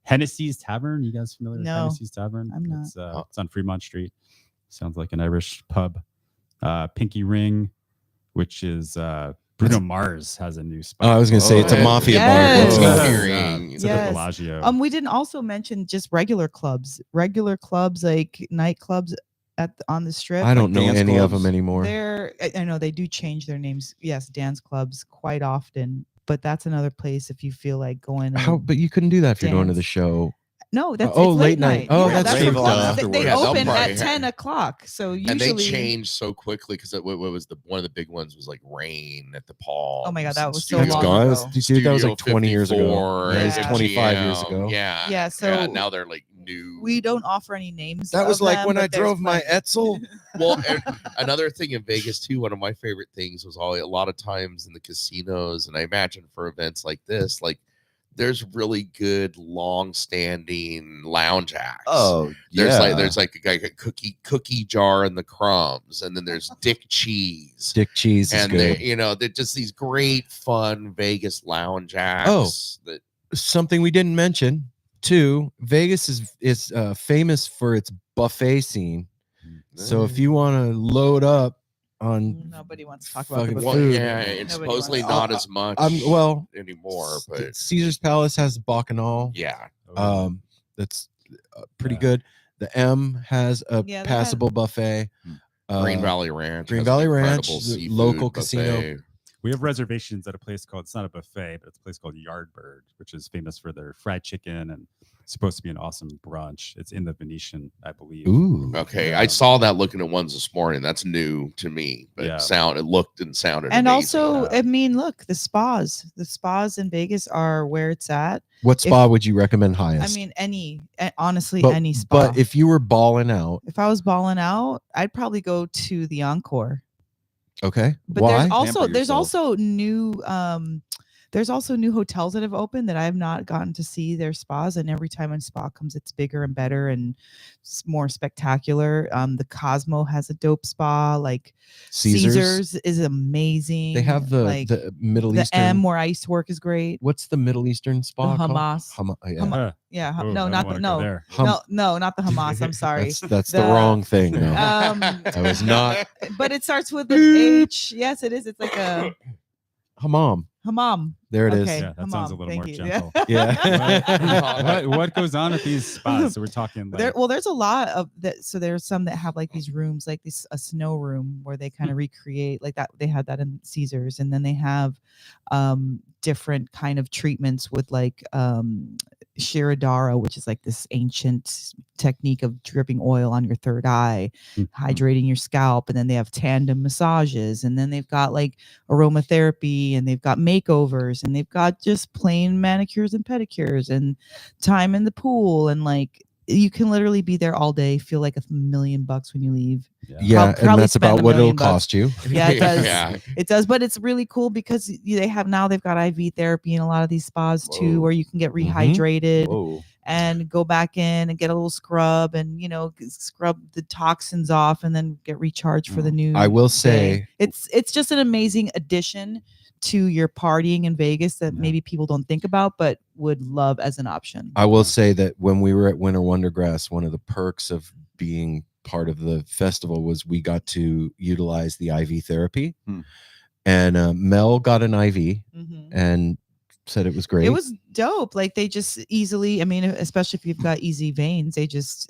Hennessy's Tavern. You guys familiar with No, Hennessy's Tavern? I'm not. It's on Fremont Street. Sounds like an Irish pub. Pinky Ring, which is Bruno Mars has a new spot. Oh, I was gonna say it's a Oh, mafia yes. bar. Whoa. Let's go. Hearing. It's Yes. at the Bellagio. We didn't also mention just regular clubs like nightclubs on the strip. I don't know dance any of clubs. them anymore. I know they do change their names. Yes, dance clubs quite often, but that's another place if you feel like going. How? But you couldn't do that if you're going to the Dance. show. No, that's Oh, it's late night. Oh, Yeah, that's true. from- Duh. They Yeah, they'll open probably at 10 o'clock, so usually. And they changed so quickly because what was one of the big ones was like Rain at the Palms. Oh my God, that and was so It's long gone. ago. Dude, that was like Studio 20 years ago. 54 Yeah, it was Yeah. 25 years MGM. ago. Yeah. Yeah, so now they're like new. We don't offer any names. That was of like them, when but I there's drove my plenty. Etzel. Well, and another thing in Vegas too, one of my favorite things was a lot of times in the casinos, and I imagine for events like this, like there's really good long-standing lounge acts. Oh, There's like a cookie jar and the Crumbs, and then there's Dick Cheese. Dick Cheese is And good. they're just these great fun Vegas lounge acts. That Something we didn't mention too. Vegas is famous for its buffet scene. So if you want to load up on Nobody wants to talk about the fucking well, buffet. food. yeah, it's Nobody supposedly wants- not as much well, anymore, but Caesar's Palace has Bacchanal. yeah. That's pretty good. The M has a Yeah, they passable buffet. Green Valley Ranch. Green has an Valley Ranch, incredible the seafood local buffet. casino. We have reservations at a place called, it's not a buffet, but it's a place called Yardbird, which is famous for their fried chicken and supposed to be an awesome brunch. It's in the Venetian, I believe. Ooh. Okay, Yeah. I saw that looking at ones this morning. That's new to me, but Yeah. it looked and sounded And amazing. also, Yeah. I mean, look, the spas in Vegas are where it's at. What spa would you recommend I highest? mean, honestly, any spa. But if you were balling out, if I was balling out, I'd probably go to the Encore. okay. But Why? there's yourself. also new hotels that have opened that I have not gotten to see their spas, and every time a spa comes, it's bigger and better and more spectacular. The Cosmo has a dope spa. Like Caesars is amazing. They have the Middle the Eastern. M where I used to work is great. What's the Middle Eastern spa called? Hamas. Yeah. Huh. Yeah, Oh, no, I not don't wanna the go no, there. no, not the Hamas. I'm sorry. That's the The- wrong thing. No. I was not. But it starts with an H. Yes, it is. It's like a Hammam. hammam. There it is. Okay. Yeah, that sounds a Hammam, little thank more you. gentle. Yeah. what goes on at these spas? So we're talking like There's a lot of that. So there's some that have like these rooms, like a snow room where they kind of recreate like that. They had that in Caesars, and then they have different kind of treatments with like Shirodara, which is like this ancient technique of dripping oil on your third eye, hydrating your scalp. And then they have tandem massages, and then they've got like aromatherapy, and they've got makeovers, and they've got just plain manicures and pedicures and time in the pool. And like, you can literally be there all day, feel like $1 million when you leave. Yeah, and probably that's spend about $1 what it'll million cost you. Yeah, it does. Yeah. It does, but it's really cool because they've got IV therapy in a lot of these spas too, Whoa. where you can get Mhm. rehydrated Whoa. and go back in and get a little scrub and scrub the toxins off and then get recharged for the new. I will day. say, it's just an amazing addition to your partying in Vegas that Yeah. maybe people don't think about but would love as an option. I will say that when we were at Winter Wondergrass, one of the perks of being part of the festival was we got to utilize the IV therapy. And Mel got an IV Mhm. and said it was great. It was dope. Like they just easily, I mean, especially if you've got easy veins,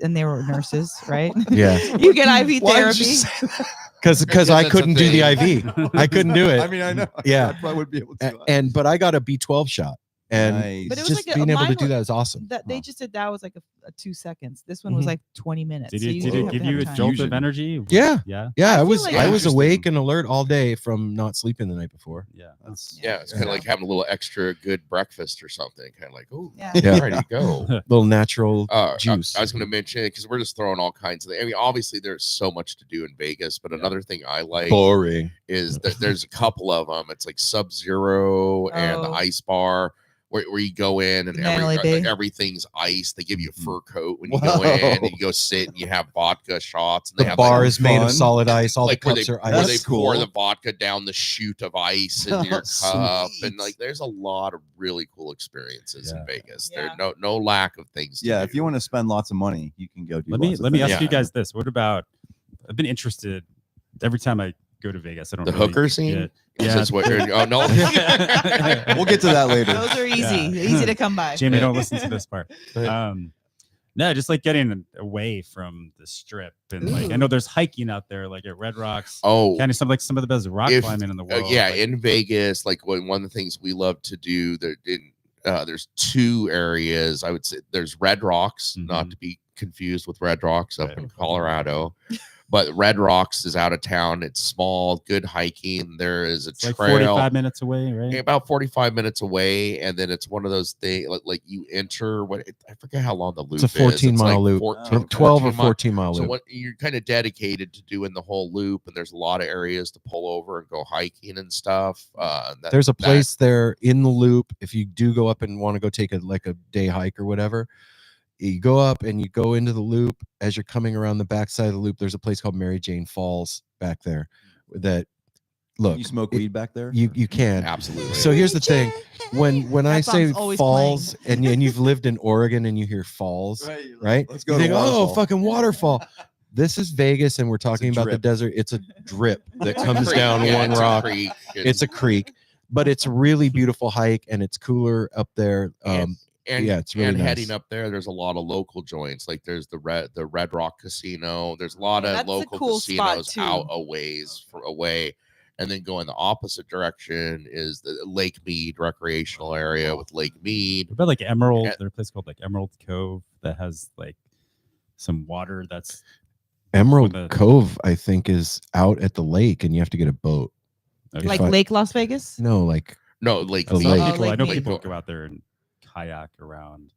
and they were nurses, right? Yeah. You get IV Why did you therapy. say that? because I that's a couldn't do the thing. IV. I couldn't do it. I mean, I know. Yeah. I probably would be able to. But I got a B12 shot. And Nice. But it was just like being able to mine do was- that is awesome. That they just said that was like a 2 seconds. This one was Mhm. like 20 minutes. did So it, you did do it have give to have you a time. jolt Fusion. of energy? Yeah. Yeah. Yeah, I I feel was like- I was Interesting. awake and alert all day from not sleeping the night before. Yeah. That's Yeah, it's kind of like having a little extra good breakfast or something. Kind of like, oh, Yeah. Yeah. ready to go. Little natural I juice. was going to mention it because we're just throwing all kinds of things. I mean, obviously, there's so much to do in Vegas, but another thing I like Boring. is that there's a couple of them. It's like Sub Zero and the Oh. Ice Bar. Where you go in and Mandalay Bay. everything's ice. They give you a fur coat when you Whoa. go in, and you go sit and you have vodka shots. And they The have bar like, is made of fun. solid ice. All like the cups are where they ice. pour cool. the vodka down the chute of ice into your Sweet. cup, and like there's a lot of really cool experiences in Yeah. Vegas. Yeah. There's no lack of things. To yeah. do. If you want to spend lots of money, you can go do. Let me lots of let me things. ask you Yeah. guys this. What about I've been interested every time I go to Vegas. I don't The really hooker scene? get- Is Yeah. this what you're? Oh no. We'll get to that later. Those are easy. Yeah. Easy to come by. Jamie, don't listen to this part. No, just like getting away from the strip and like I know there's hiking out there, like at Red Rocks. Oh, Kind of some of the best rock If- climbing in the world. yeah, like, in Vegas, like one of the things we love to do. There's two areas. I would say there's Red Rocks, not Mhm. to be confused with Red Rocks up Right. in Colorado, But Red Rocks is out of town. It's small, good hiking. There is a It's like trail 45 minutes away, right? about 45 minutes away, and then it's one of those things like you enter I forget how long the loop It's a 14-mile is. loop, 12 or 14-mile So loop. what you're kind of dedicated to doing the whole loop, and there's a lot of areas to pull over and go hiking and stuff. There's a place there in the loop. If you do go up and want to go take a day hike or whatever, you go up and you go into the loop. As you're coming around the backside of the loop, there's a place called Mary Jane Falls back there. That look, You smoke weed back there? you can. absolutely. So here's the thing: when I That say song's always falls, and you've lived in Oregon and you hear falls, right? Let's go You to think, oh, waterfall. fucking waterfall. This is Vegas, and we're talking about the drip. desert. It's a drip that It's a comes creek. down Yeah, one it's a rock. creek. It's a creek, but it's a really beautiful hike, and it's cooler up there. And yeah, it's really and nice. heading up there's a lot of local joints. Like there's the Red Rock Casino. There's a lot of That's a local cool spot, casinos too. out away. And then going the opposite direction is the Lake Mead recreational area with Lake Mead. What about like Emerald? Yeah. There's a place called like Emerald Cove that has like some water that's Emerald with a- Cove, I think, is out at the lake, and you have to get a boat. okay. Like I- Lake Las Vegas. No, like No, Lake The Mead. lake. Some people, I Lake know Mead. people go out there and kayak around.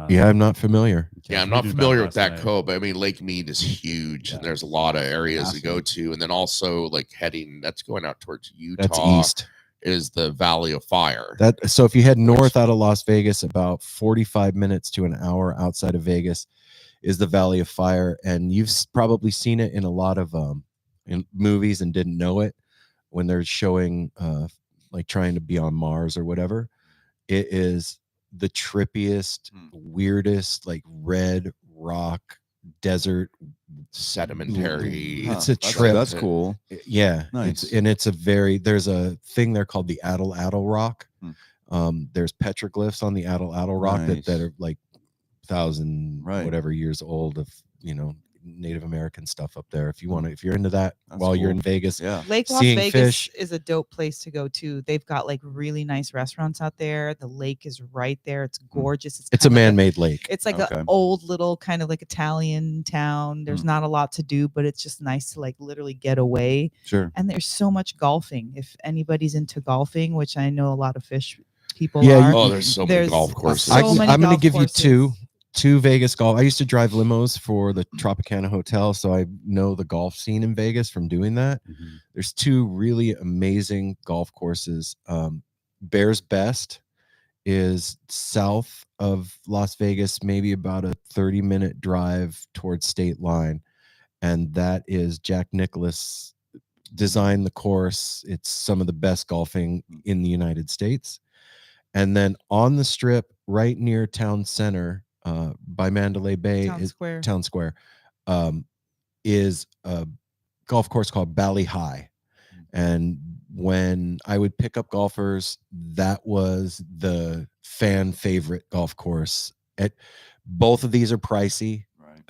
yeah, I'm not familiar. Yeah, I'm we not did familiar with last that night. cove, but I mean Lake Mead is huge, and there's a lot of areas to go to. And then also like that's going out towards Utah. That's east. Is the Valley of Fire. So if you head north out of Las Vegas, about 45 minutes to an hour outside of Vegas is the Valley of Fire, and you've probably seen it in a lot of in movies and didn't know it when they're showing like trying to be on Mars or whatever. It is the trippiest, weirdest, like red rock desert. Sedimentary. It's a trip. That's cool. Yeah, Nice. it's a there's a thing there called the Atl Rock. There's petroglyphs on the Atl Rock Nice. that are like 1,000 Right. whatever years old of Native American stuff up there. If you're into that That's while you're cool. in Vegas, Yeah. Lake Las Seeing Vegas Phish. is a dope place to go to. They've got like really nice restaurants out there. The lake is right there. It's gorgeous. it's a kind of like man-made lake. It's like Okay. an old little kind of like Italian town. There's not a lot to do, but it's just nice to like literally get away. Sure. And there's so much golfing. If anybody's into golfing, which I know a lot of Phish people Yeah, are. Oh, there's so many There's golf courses. so I'm many going to golf give courses. you two Vegas golf. I used to drive limos for the Tropicana Hotel, so I know the golf scene in Vegas from doing that. Mhm. There's two really amazing golf courses. Bears Best is south of Las Vegas, maybe about a 30-minute drive towards state line, and that is Jack Nicklaus designed the course. It's some of the best golfing in the United States. And then on the strip right near town center by Mandalay Bay Town Square. is a golf course called Bally High. And when I would pick up golfers, that was the fan favorite golf course. Both of these are pricey. Right.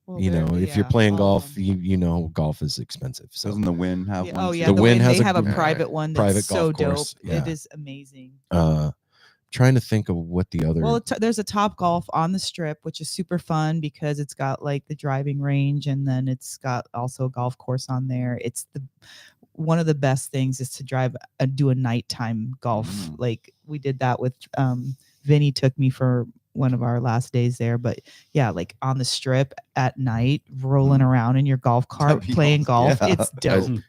Well, If you're yeah, playing all of golf, them. golf is expensive. So Doesn't the Wynn have Yeah, one? oh too? yeah, The the Wynn Wynn, has they a have a good private one that's private so golf course, dope. yeah. It is amazing. Trying to think of what the other Well, there's a Top Golf on the strip, which is super fun because it's got like the driving range, and then it's got also a golf course on there. It's one of the best things is to do a nighttime golf. Like we did that with Vinny took me for one of our last days there, but yeah, like on the strip at night, rolling around in your golf cart, That'd be playing awesome. golf. Yeah. It's dope.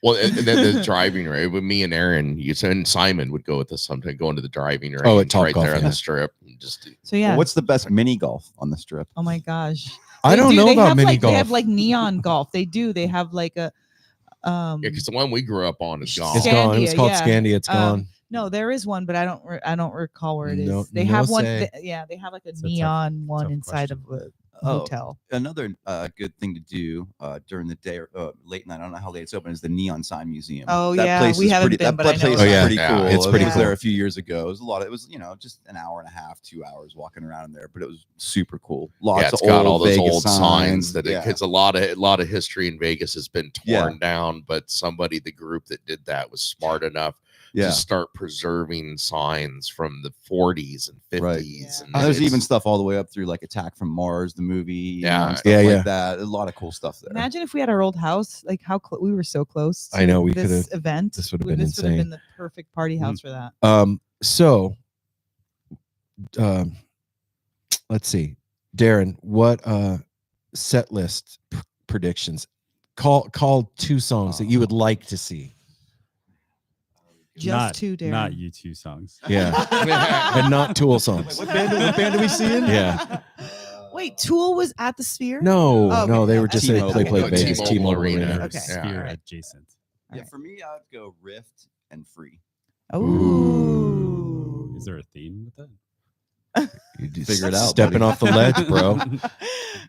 Well, and then the driving range with me and Aaron, and Simon would go with us sometime, go into the driving range at Top right Golf, there on yeah. the strip. And just So yeah. Well, what's the best mini golf on the strip? Oh my gosh. I don't know They about have mini like, golf. They have like neon golf. They do. They have like a because the one we grew up on is gone. It's gone. It was Scandia, called yeah. Scandia. It's gone. No, there is one, but I don't recall where it is. No- They no have one. say. They have like a It's a neon one tough inside question. of a Oh. hotel. Another good thing to do during the day or late night, I don't know how late it's open, is the Neon Sign Museum. Oh, that yeah, place we is haven't pretty, been, that but I know place about is it. pretty Yeah, cool. it's I pretty was cool. there a few years ago. It was just an hour and a half, 2 hours walking around in there, but it was super cool. Lots Yeah, it's of got all old those Vegas old signs that yeah. it's a lot of history in Vegas has been torn Yeah. down, but the group that did that was smart enough Yeah. to start preserving signs from the 40s and 50s. Right. Yeah. And There's it's- even stuff all the way up through like Attack from Mars, the movie, you know, Yeah. and stuff Yeah, like yeah. that. A lot of cool stuff there. Imagine if we had our old house, like how we were so close. I know, we this could've- event. this would've We- been This would have insane. been the perfect party house for that. So let's see, Darren, what set list predictions? Call 2 songs that you would like to see. Just not, 2, Darren. Not U2 songs. Yeah, and not Tool songs. What band are we seeing? Yeah. Wait, Tool was at the Sphere? No, Oh, no, okay. they were just they T-Mobile. played Okay. bass. T-Mobile T-Mobile Arena. Arena. Okay. Yeah. Sphere adjacent. Yeah, for me, I would go Rift and Free. Ooh. Is there a theme with that? You just Figure it out, stepping buddy. off the ledge, bro.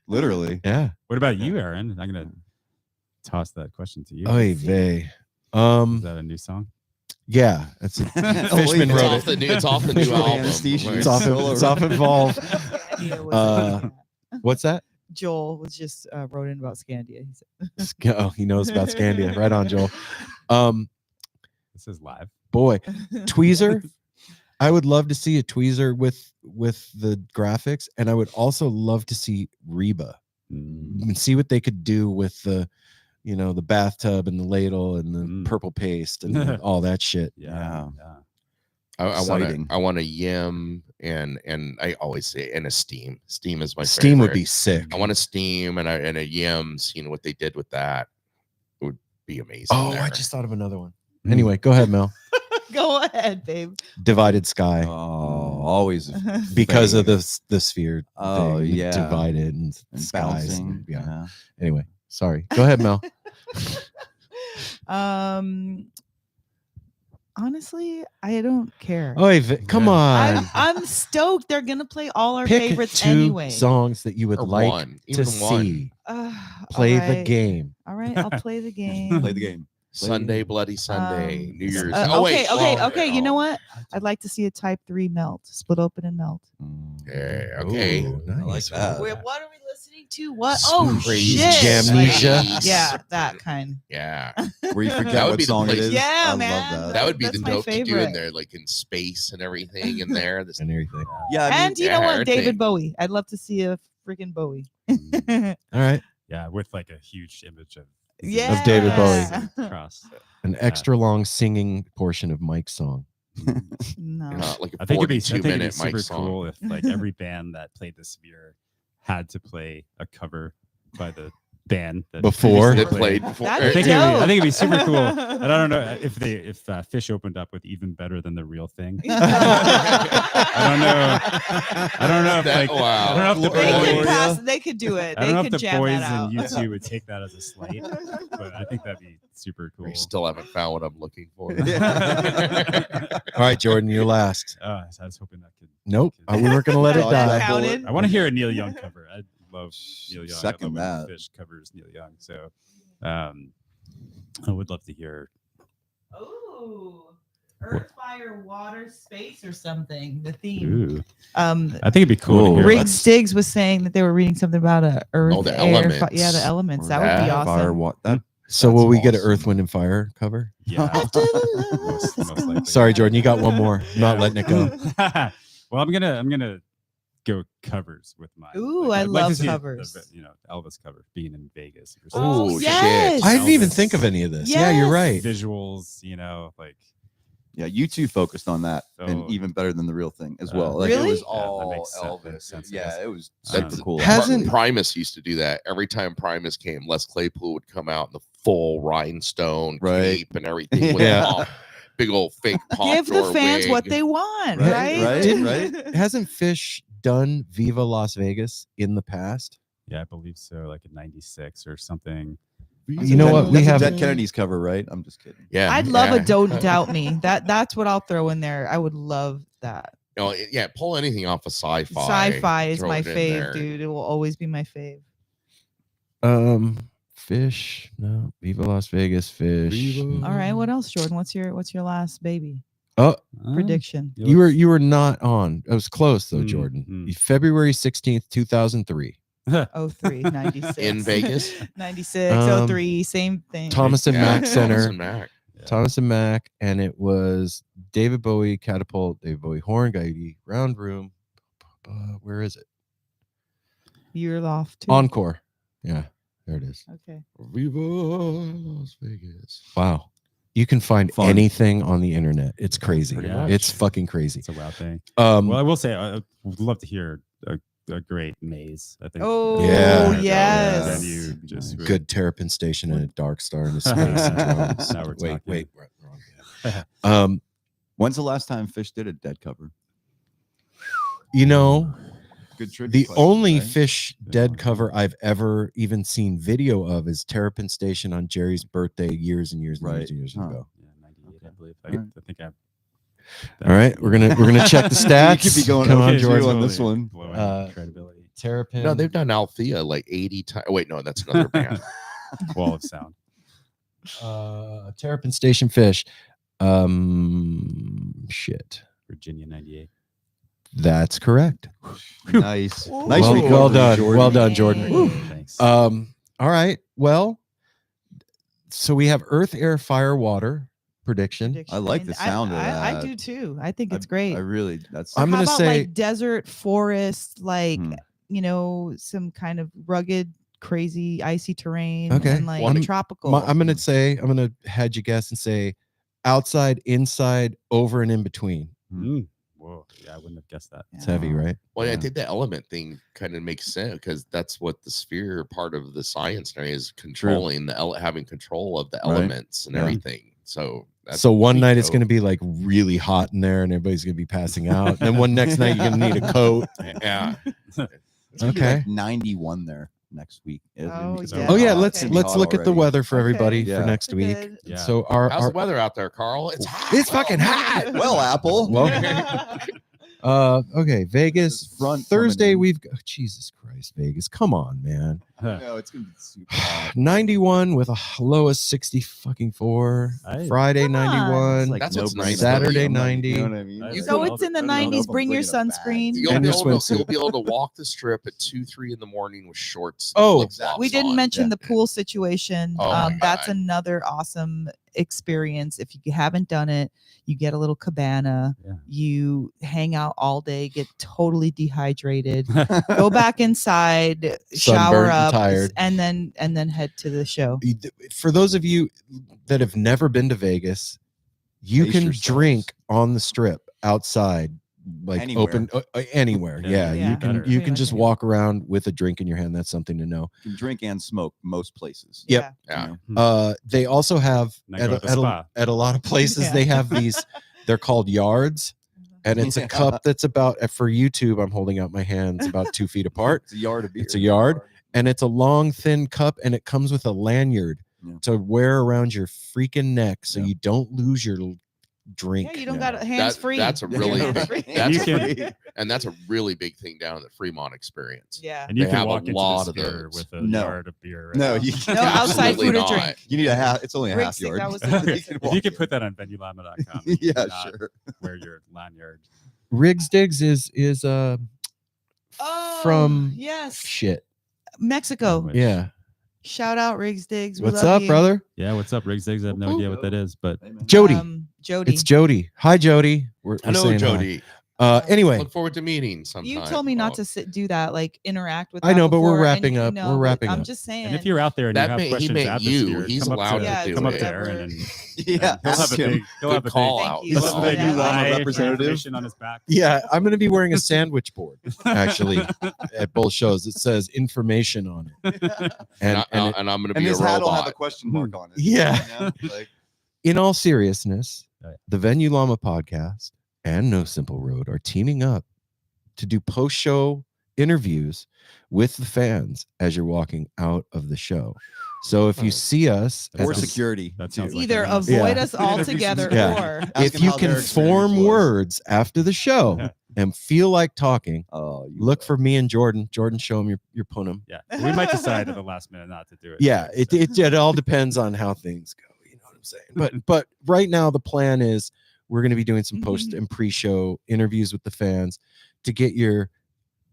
Literally. Yeah. What about you, Aaron? I'm gonna toss that question to you. Oy vey. Is that a new song? Yeah, that's a, Fishman It's wrote off it. it's off the new Visual album. anesthesia. It's off. It's off Involve. Scandia was What's that? Joel was just wrote in about Scandia. He said, Oh, he knows about Scandia. Right on, Joel. This is live. Boy, Tweezer. I would love to see a Tweezer with the graphics, and I would also love to see Reba and see what they could do with the, you know, the bathtub and the ladle and the purple paste and all that shit. Yeah. I Exciting. want a Yim and I always say and a Steam. Steam is my Steam would favorite. be sick. I want a Steam and a Yim. Seeing what they did with that, it would be amazing. Oh, there. I just thought of another one. Anyway, go ahead, Mel. Go ahead, babe. Divided Sky. Oh, always Because of fame. the sphere. Oh, thing, yeah. divided and and skies. bouncing. And, yeah. Yeah. Anyway, sorry. Go ahead, Mel. Honestly, I don't care. Come Yeah. on. I'm stoked. They're gonna play all our Pick favorites 2 anyway. songs that you would Or like one, to even one. see. All Play the right. game. All right, I'll play the game. Play the game. Sunday, Bloody Sunday, New Year's. Okay. You know what? I'd like to see a Type 3 melt, split open and melt. Yeah, okay. Ooh, I like nice. that. Wait, what are we listening to? What? Oh Crazy shit! Jamnesia. Yeah, that kind. Yeah, Where you That forget would what be the song it place- is. Yeah, I man. love that. that would be That's the my dope to do in favorite. there, like in space and everything in there. This, And everything. Yeah, I mean, And you know what? everything. David Bowie. I'd love to see a freaking Bowie. All right. Yeah, with like a huge image of Yeah. David Bowie. cross. An extra long singing portion of Mike's song. No. like a I think it'd be 42-minute super Mike song. cool if like every band that played the Sphere had to play a cover by the band that Before? previously That played before. That'd I be think, dope. I think it'd be super cool. And I don't know if Phish opened up with Even Better Than the Real Thing. I don't know if That- like wow. I don't know if the They could boys, pass. They could do it. I They don't know if could the jam boys that out. and U2 would take that as a slight, but I think that'd be super cool. We still haven't found what I'm looking for. All right, Jordan, you're last. I was hoping that could. Nope. We weren't going to let it Dodge die. that bullet. Counted. I want to hear a Neil Young cover. I love Neil Young. Second I love when that. Phish covers Neil Young. So, I would love to hear. Ooh. Earth, fire, water, space, or something. The theme. Ooh, I I think it'd be cool. Ooh. To hear. Riggs Stiggs was saying that they were reading something about a Earth, Oh, the air, elements. yeah, the elements. That would be Yeah. awesome. Fire, what? That, So That's will we get an awesome. Earth, Wind, and Fire cover? Yeah. Most likely. Sorry, Jordan, you got one more. I'm not Yeah. letting it go. Well, I'm gonna go covers with mine. Ooh, I'd I like to love see covers. Elvis cover being in Vegas. Or Oh, Oh, yes. shit. I didn't even Elvis. think of any of this. Yeah, you're Yes. right. Visuals, like yeah, you two focused on that, and So- even better than the real thing as well. Like Really? it was Yeah, that all makes sense. Elvis. Makes sense, Yeah, yes. it was That's- super cool. Hasn't- Primus used to do that every time Primus came. Les Claypool would come out in the full rhinestone Right. cape and everything with Yeah. a big old fake Give the pompadour fans wig. what they want, Right, right? right, Didn't- right. Hasn't Phish done Viva Las Vegas in the past? yeah, I believe so, like in '96 or something. You know what? We That's a have Dead Kennedy's cover, right? I'm just kidding. Yeah, I'd love a yeah. Don't Doubt Me. That's what I'll throw in there. I would love that. No, yeah, pull anything off of sci-fi. Sci-fi is throw my it in fave, there. dude. It will always be my fave. Phish. No, Viva Las Vegas. Phish. Viva. All right, what else, Jordan? What's your last baby Oh, prediction? you were not on. It was close though, Mm, Jordan. mm. February 16th, 2003. 03, 96. In Vegas. 96, Um, 03, same thing. Thomas and Yeah, Mack Thomas Center. and Mack. Thomas and Mack, and it was David Bowie, Catapult, David Bowie, Horn, Gaidi, Round Room. Where is it? You're lost too. Encore. Yeah, there it is. Okay. Viva Las Vegas. Wow. You can find Fun. anything on the internet. It's crazy. Pretty much. It's fucking crazy. It's a wild thing. Um, Well, I will say I would love to hear a great maze. I think. Oh, Yeah. yes. Venue just good Terrapin Station and a Dark Star and a space. Now we're wait, talking. wait, wrong. When's the last time Phish did a dead cover? You know, Good trivia the question, only right? Phish dead cover I've ever even seen video of is Terrapin Station on Jerry's birthday years and years and Right. years and years Huh. ago. Yeah, 98, I believe. Alright. I think I've. All right, we're gonna check the stats. You could be going Come okay, on, George. Jordan. on this one. Blowing credibility. Terrapin. No, they've done Althea like 80 times. Wait, no, that's another band. Wall of sound. Terrapin Station Phish. Shit. Virginia 98. That's correct. Nice. Ooh. Nice well, recovery, well done. Jordan. Well done, Jordan. Woo. Thanks. All right. Well, so we have Earth, Air, Fire, Water prediction. I like the sound of I that. do too. I think it's great. I really. That's. I'm How gonna about, say- like desert, forest, like Hmm. some kind of rugged, crazy, icy terrain. Okay. And like Well, tropical. I'm gonna hedge a guess and say outside, inside, over, and in between. Whoa. Yeah, I wouldn't have guessed that. It's heavy, right? Well, I Yeah. think the element thing kind of makes sense because that's what the sphere part of the science area is controlling having control of the Right. elements and Yeah. everything. So that's So one pretty night it's dope. going to be like really hot in there, and everybody's going to be passing out. And then one next night you're going to need a coat. Yeah. It's gonna be Okay. like 91 there next week. It's gonna be- Oh, it's yeah. gonna Oh be yeah, hot. let's It's gonna be let's hot look at the already. weather for Okay. everybody Yeah. for next week. Good. Yeah. So our How's the weather out there, Carl? It's hot. It's fucking hot. Well, Apple. Well, okay, Vegas. This front Thursday coming in. Jesus Christ, Vegas. Come on, man. No, it's gonna be super hot. 91 with a low of 60 fucking 4. Hey. Friday Come on. 91. It's like That's no what's brainer. nice. Saturday, I'm like, 90. You know what I mean? So Like, So I it's in the don't know if 90s. I'm Bring your bringing a bag. sunscreen. You'll And be, your able to, swimsuit. you'll be able to walk the strip at 2-3 in the morning with shorts. Oh, and flip-flops We didn't on. mention Yeah. the pool situation. Oh my That's God. another awesome experience. If you haven't done it, you get a little cabana. Yeah. You hang out all day, get totally dehydrated, go back inside, shower Sunburnt and up, tired. and then head to the show. For those of you that have never been to Vegas, you Pace can yourselves. drink on the strip outside, like Anywhere. open anywhere. Yeah, Yeah. you can Better. you Pretty can much just anywhere. walk around with a drink in your hand. That's something to know. You can drink and smoke most places. Yep. Yeah. You know? They also have Now go to the spa. at a lot of places Yeah. they have these. They're called yards, and it's a Yeah. cup that's about for YouTube. I'm holding out my hands about 2 feet apart, It's a yard of beer. It's a yard. and it's a long thin cup, and it comes with a lanyard Yeah. to wear around your freaking neck so Yeah. you don't lose your drink. Yeah, you don't Yeah. got hands free. That's a really Yeah. big, You that's can- and that's a really big thing down at the Fremont experience. Yeah. And you They can have a walk into lot the of sphere those. with a No. yard of beer. Right No, now. you No outside Absolutely food or not. drink. You need a half. It's only a Rick half said yard. that was If you could put that on venuellama.com. Yeah, not sure. Wear your lanyard. Riggs Diggs is from yes, shit. Mexico. Which- Yeah. Shout out Riggs Diggs. We What's love up, you. brother? Yeah, what's up, Riggs Diggs? I have no idea what that is, but Jody. Jody. It's Jody. Hi, Jody. We're Hello, saying hi. Jody. Anyway, Look forward to meeting sometime. You told me not Oh, to do that, like interact with. I that know, but we're before, and wrapping you up. know, We're but wrapping I'm up. just saying. and if you're out there and That you have meant- he questions meant at the you. sphere, He's come up allowed to, to do come up it. to Darren and Yeah, he'll have ask a him. big, he'll Good have a call big, out. Thank you. he'll have a big Yeah. UI Representative. information on his back. Yeah, I'm going to be wearing a sandwich board actually at both shows. It says information on it. And, And I'm going to And be a his hat will have a robot. question mark on it. Yeah. You know, like, in all seriousness, Right. the Venue Llama podcast and No Simple Road are teaming up to do post-show interviews with the fans as you're walking out of the show. So if you see us at or the- security. That sounds like either a- avoid Yeah. us altogether, Yeah. or Ask if him you how can their experience form was. words after the show Yeah. and feel like talking, Oh, you look for me and Jordan. Jordan, show him your punum. Yeah, we might decide at the last minute not to do it. Yeah, So- it all depends on how things go. You know what I'm saying? But right now the plan is we're going to be doing some post and pre-show interviews with the fans to get your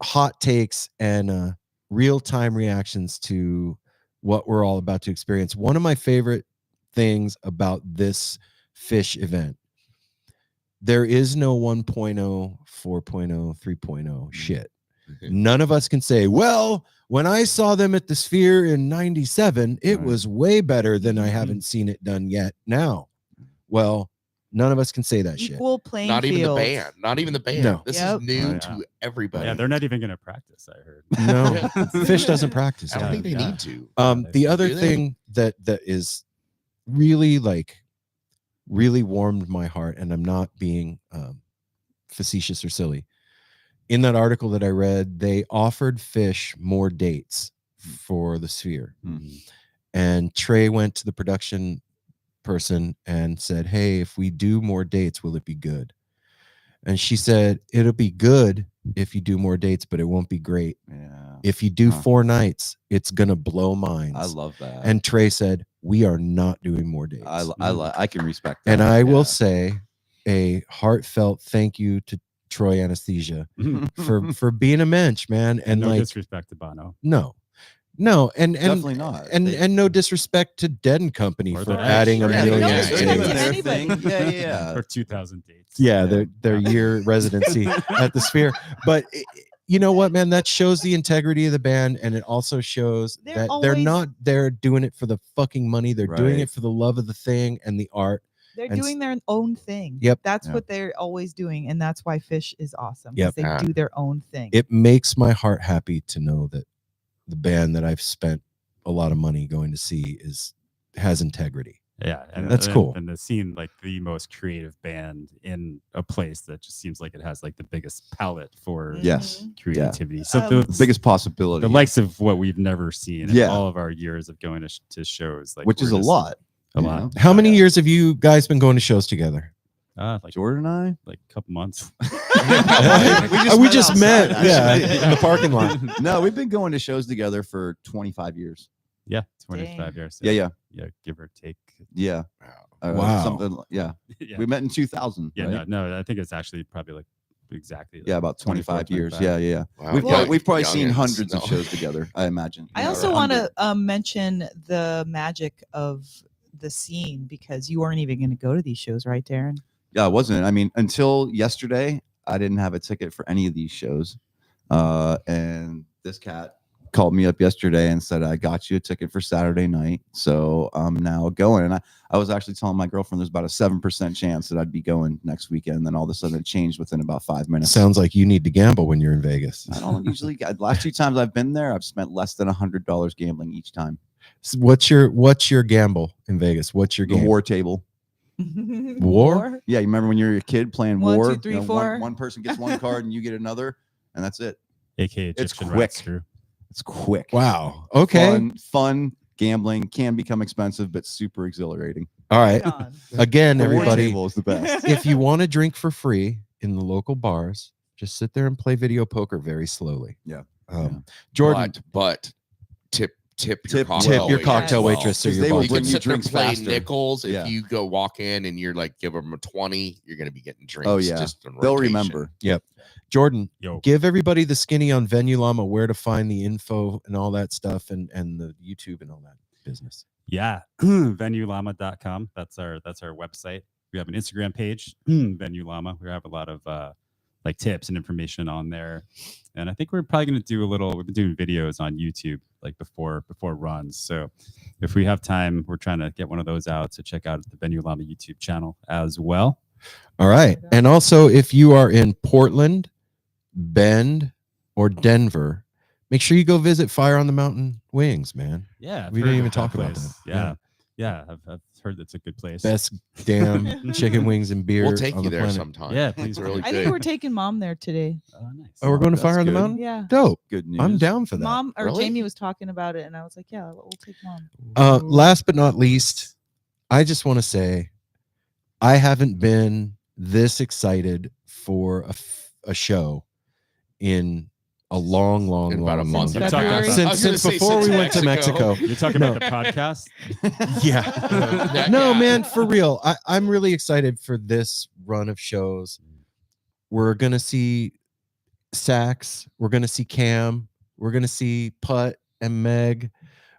hot takes and real-time reactions to what we're all about to experience. One of my favorite things about this Phish event. There is no 1.0, 4.0, 3.0 shit. None of us can say, well, when I saw them at the Sphere in 97, it was way better than I haven't seen it done yet now. Well, none of us can say that shit. Equal playing Not even the field. band. Not even the band. No. This Yep. is new Oh, yeah. to everybody. Yeah, they're not even going to practice, I heard. No, Phish doesn't practice. I don't think they Yeah. need to. The Yeah, other do they? thing that is really really warmed my heart, and I'm not being facetious or silly. In that article that I read, they offered Phish more dates for the Sphere. And Trey went to the production person and said, hey, if we do more dates, will it be good? And she said, it'll be good if you do more dates, but it won't be great. Yeah. If you do 4 nights, it's going to blow minds. I love that. And Trey said, we are not doing more dates. I can respect that. And I will Yeah. say a heartfelt thank you to Troy Anesthesia for being a mensch, man. And no like, disrespect to Bono. no, and Definitely not. and no disrespect to Dead and Company Or for the adding a Ash. million. No they're disrespect doing to their anybody. thing. Yeah. Or 2,000 dates. Yeah, their year residency at the Sphere. But you know what, man? That shows the integrity of the band, and it also shows They're that they're always- not there doing it for the fucking money. They're doing Right. it for the love of the thing and the art. They're And doing their own thing. Yep. That's Yeah. what they're always doing. And that's why Phish is awesome. Yep. They Yeah. do their own thing. It makes my heart happy to know that the band that I've spent a lot of money going to see has integrity. Yeah, and That's cool. And the scene, like the most creative band in a place that just seems like it has like the biggest palette for Yes. creativity. So Um, The biggest possibility. the likes of what we've never seen in Yeah. all of our years of going to shows, like which is we're a just- lot. a you lot. know? How many Yeah. years have you guys been going to shows together? Like Jordan and like a couple months. We just met, outside, yeah, actually. in the parking lot. I? No, we've been going to shows together for 25 years. Yeah, 25 Dang. years. Yeah. Give or take. Yeah. Wow. Wow. Something. Yeah. Yeah, We met in 2000. yeah, right? no, I think it's actually probably like exactly. Yeah, like about 25 24, years. 25. Yeah. Wow. We've, Well- we've probably seen Youngins. hundreds of No. shows together, I imagine. I Yeah, also or want 100. to mention the magic of the scene because you weren't even going to go to these shows, right, Darren? Yeah, I wasn't. I mean, until yesterday, I didn't have a ticket for any of these shows. And this cat called me up yesterday and said, I got you a ticket for Saturday night. So I'm now going. And I was actually telling my girlfriend there's about a 7% chance that I'd be going next weekend. Then all of a sudden it changed within about 5 minutes. Sounds like you need to gamble when you're in Vegas. I don't usually, last 2 times I've been there, I've spent less than $100 gambling each time. So what's your gamble in Vegas? What's your The game? war table. War? Yeah, you remember when you were a kid playing 1, war? 2, 3, You know, 4. one person gets one card and you get another, and that's it. AKA It's Egyptian quick. Rat Screw. It's quick. Wow. Okay. Fun gambling can become expensive, but super exhilarating. All right. Right on. Again, The war everybody, table is the best. if you want to drink for free in the local bars, just sit there and play video poker very slowly. Yeah. Jordan, but tip your Tip cocktail your Yes. cocktail well. waitress or 'Cause your they will You bartender. can bring you sit there and drinks play faster. nickels. If Yeah. you go walk in and you're like, give them a 20, you're going to be getting drinks. Oh, yeah. Just in They'll rotation. remember. Jordan, Yo, give everybody the skinny on Venue Llama, where to find the info and all that stuff, and the YouTube and all that business. yeah, venuellama.com. That's our website. We have an Instagram page, Venue Llama. We have a lot of like tips and information on there. And I think we're probably going to do we've been doing videos on YouTube like before runs. So if we have time, we're trying to get one of those out. So check out the Venue Llama YouTube channel as well. All right. And also, if you are in Portland, Bend, or Denver, make sure you go visit Fire on the Mountain Wings, man. Yeah. I've We heard didn't even of talk about place. that. Yeah. I've heard it's a good place. Best damn chicken wings and beer. We'll take on you the there planet. sometime. Yeah, It's please. really I good. think we're taking mom there today. Oh, nice. Oh, we're going to That's Fire on the good. Mountain? Yeah. Dope. Good news. I'm down for that. Mom or Really? Jamie was talking about it, and I was like, yeah, we'll take mom. Last but not least, I just want to say I haven't been this excited for a show in a long In about a month. Since February. Since before we went to Mexico. You're talking No. about the podcast? Yeah. No, man, for real. I'm really excited for this run of shows. We're going to see Sax. We're going to see Cam. We're going to see Putt and Meg.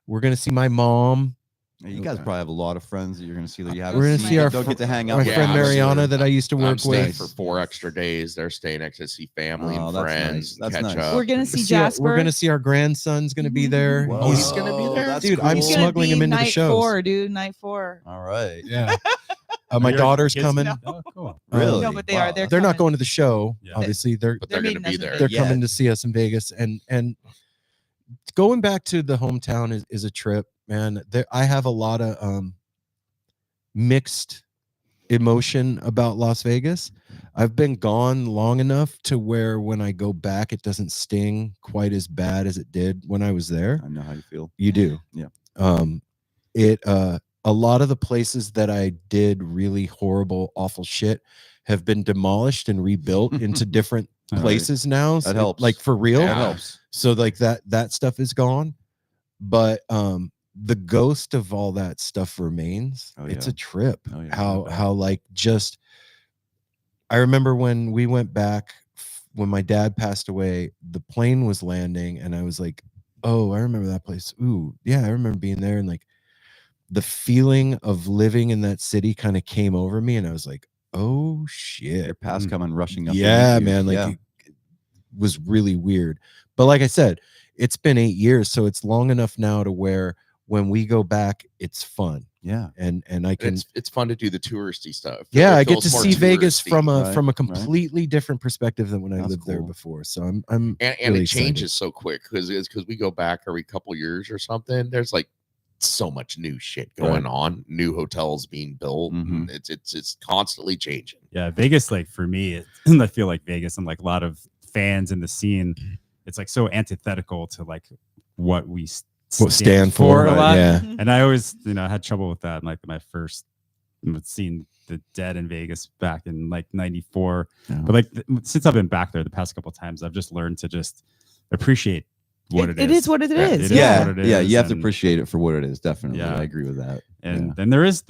We're going to see my mom. You guys probably have a lot of friends that you're going to see that you haven't We're gonna seen, see our don't get to hang out my with. friend absolutely. Mariana that I used to I'm work staying with. for 4 extra days. They're staying next to see family Oh, and that's friends. nice. That's catch nice. up. We're gonna see We're Jasper. gonna see our grandson's gonna be there. Whoa. Oh, he's gonna be there? That's Dude, I'm He's cool. gonna smuggling be him into the night shows. 4, dude. Night 4. All right. Yeah. My daughter's Kids- coming. Oh, cool. Really? No, but they are. They're not coming. going to the show. Yeah. Obviously, they're But they're They're going to be meeting us in there. they're Vegas. coming to see us in Vegas, and going back to the hometown is a trip, man. I have a lot of mixed emotion about Las Vegas. I've been gone long enough to where when I go back, it doesn't sting quite as bad as it did when I was there. I know how you feel. You do. Yeah. A lot of the places that I did really horrible, awful shit have been demolished and rebuilt into different All right. places now. That helps. Like for real. Yeah. That helps. So like that stuff is gone. But the ghost of all that stuff remains. Oh, It's yeah. a trip. Oh, yeah, I bet. How like just I remember when we went back when my dad passed away, the plane was landing and I was like, oh, I remember that place. Ooh, yeah, I remember being there, and like the feeling of living in that city kind of came over me, and I was like, oh shit. Your past coming rushing up. to Yeah, meet you. man. Like Yeah. it was really weird. But like I said, it's been 8 years, so it's long enough now to where when we go back, it's fun. Yeah. And I can It's fun to do the touristy stuff. yeah, It I get feels to more see Vegas touristy. from a Right, from a right. completely different perspective than when I That's lived there cool. before. So I'm and really it excited. changes so quick because we go back every couple years or something. There's like so much new shit going on, new hotels being built. Mhm. And it's constantly changing. Yeah, Vegas, like for me, I feel like Vegas and like a lot of fans in the scene, it's like so antithetical to like what we Stand for, a lot. yeah. And I always, had trouble with that. Like my first seeing the Dead in Vegas back in like '94. Yeah. But like since I've been back there the past couple of times, I've just learned to just appreciate what it is. It is what it Yeah, is. it is Yeah. what it Yeah, is, you have to and- appreciate it for what it is. Definitely. Yeah. I agree with that. And Yeah. then there is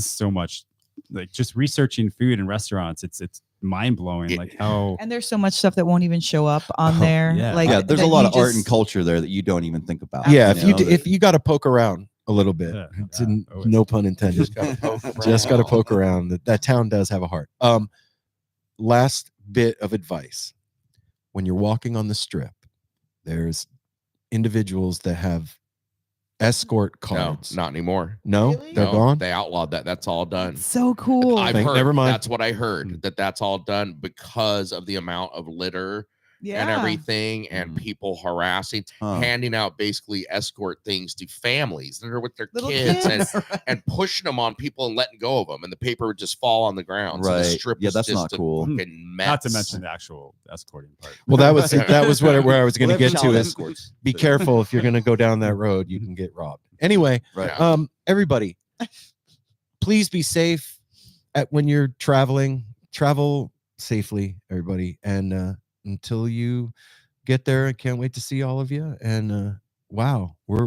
so much like just researching food and restaurants. It's mind blowing. Yeah. Like how And there's so much stuff that won't even show up on Oh, there. yeah. Like Yeah, there's a that lot you of art and just- culture there that you don't even think about. Yeah, know, that- if you got to poke around a little bit, Yeah, it's yeah, in- always. no pun intended. Just gotta poke Just got to around. poke around. That town does have a heart. Last bit of advice: when you're walking on the strip, there's individuals that have escort No, cards. not anymore. No, Really? they're No, gone. They outlawed that. That's all done. So cool. I've Think- heard. never mind. That's what I heard. That's all done because of the amount of litter yeah. and everything, and Mhm. people harassing, Huh. handing out basically escort things to families that are with their Little kids, kids. and pushing them on people and letting go of them, and the paper would just fall on the ground. So the Right. strip Yeah, is that's just not a cool. fucking mess. not to mention the actual escorting part. Well, that was where I was going to Well, they have get to child is escorts. be careful if you're going to go down that road. You can get robbed. Anyway, Right. Yeah. everybody, please be safe when you're traveling. Travel safely, everybody. And until you get there, I can't wait to see all of you. And wow, we're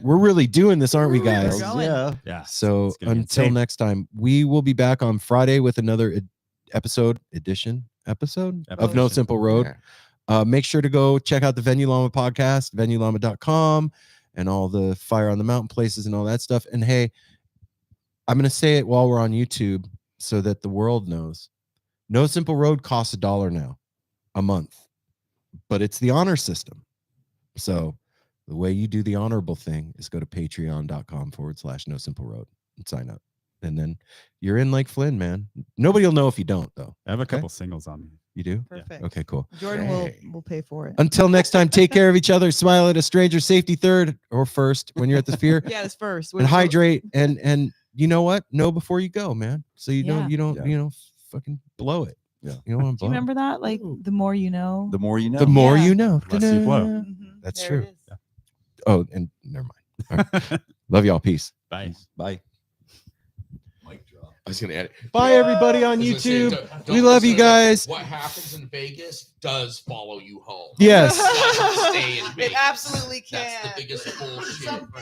really doing this, aren't we, We're guys? going. Yeah. Yeah. So It's gonna be until insane. next time, we will be back on Friday with another episode of No Simple Road. Yeah. Make sure to go check out the Venue Llama Podcast, venuellama.com, and all the Fire on the Mountain places and all that stuff. And hey, I'm going to say it while we're on YouTube so that the world knows. No Simple Road costs $1 now a month, but it's the honor system. So the way you do the honorable thing is go to patreon.com/No Simple Road and sign up. And then you're in like Flynn, man. Nobody will know if you don't, though. I have a Okay. couple singles on me. You do? Perfect. Okay, cool. Jordan Hey. will pay for it. Until next time, take care of each other. Smile at a stranger. Safety third or first when you're at the Sphere. Yeah, it's first. And hydrate. And you know what? Know before you go, man. So you Yeah. don't Yeah. Fucking blow it. Yeah. You don't want to Do blow. you remember that? Like the more you know. The more you know. The more Yeah. you know. Less you blow. Mhm. That's There true. it is. Oh, and never mind. All right. Love y'all. Peace. Bye. Bye. I was gonna add. Bye, everybody on I was gonna say, YouTube. don't We love you listen to guys. What happens in Vegas does follow you home. Yes. Doesn't stay in It Vegas. absolutely can. That's the biggest bullshit.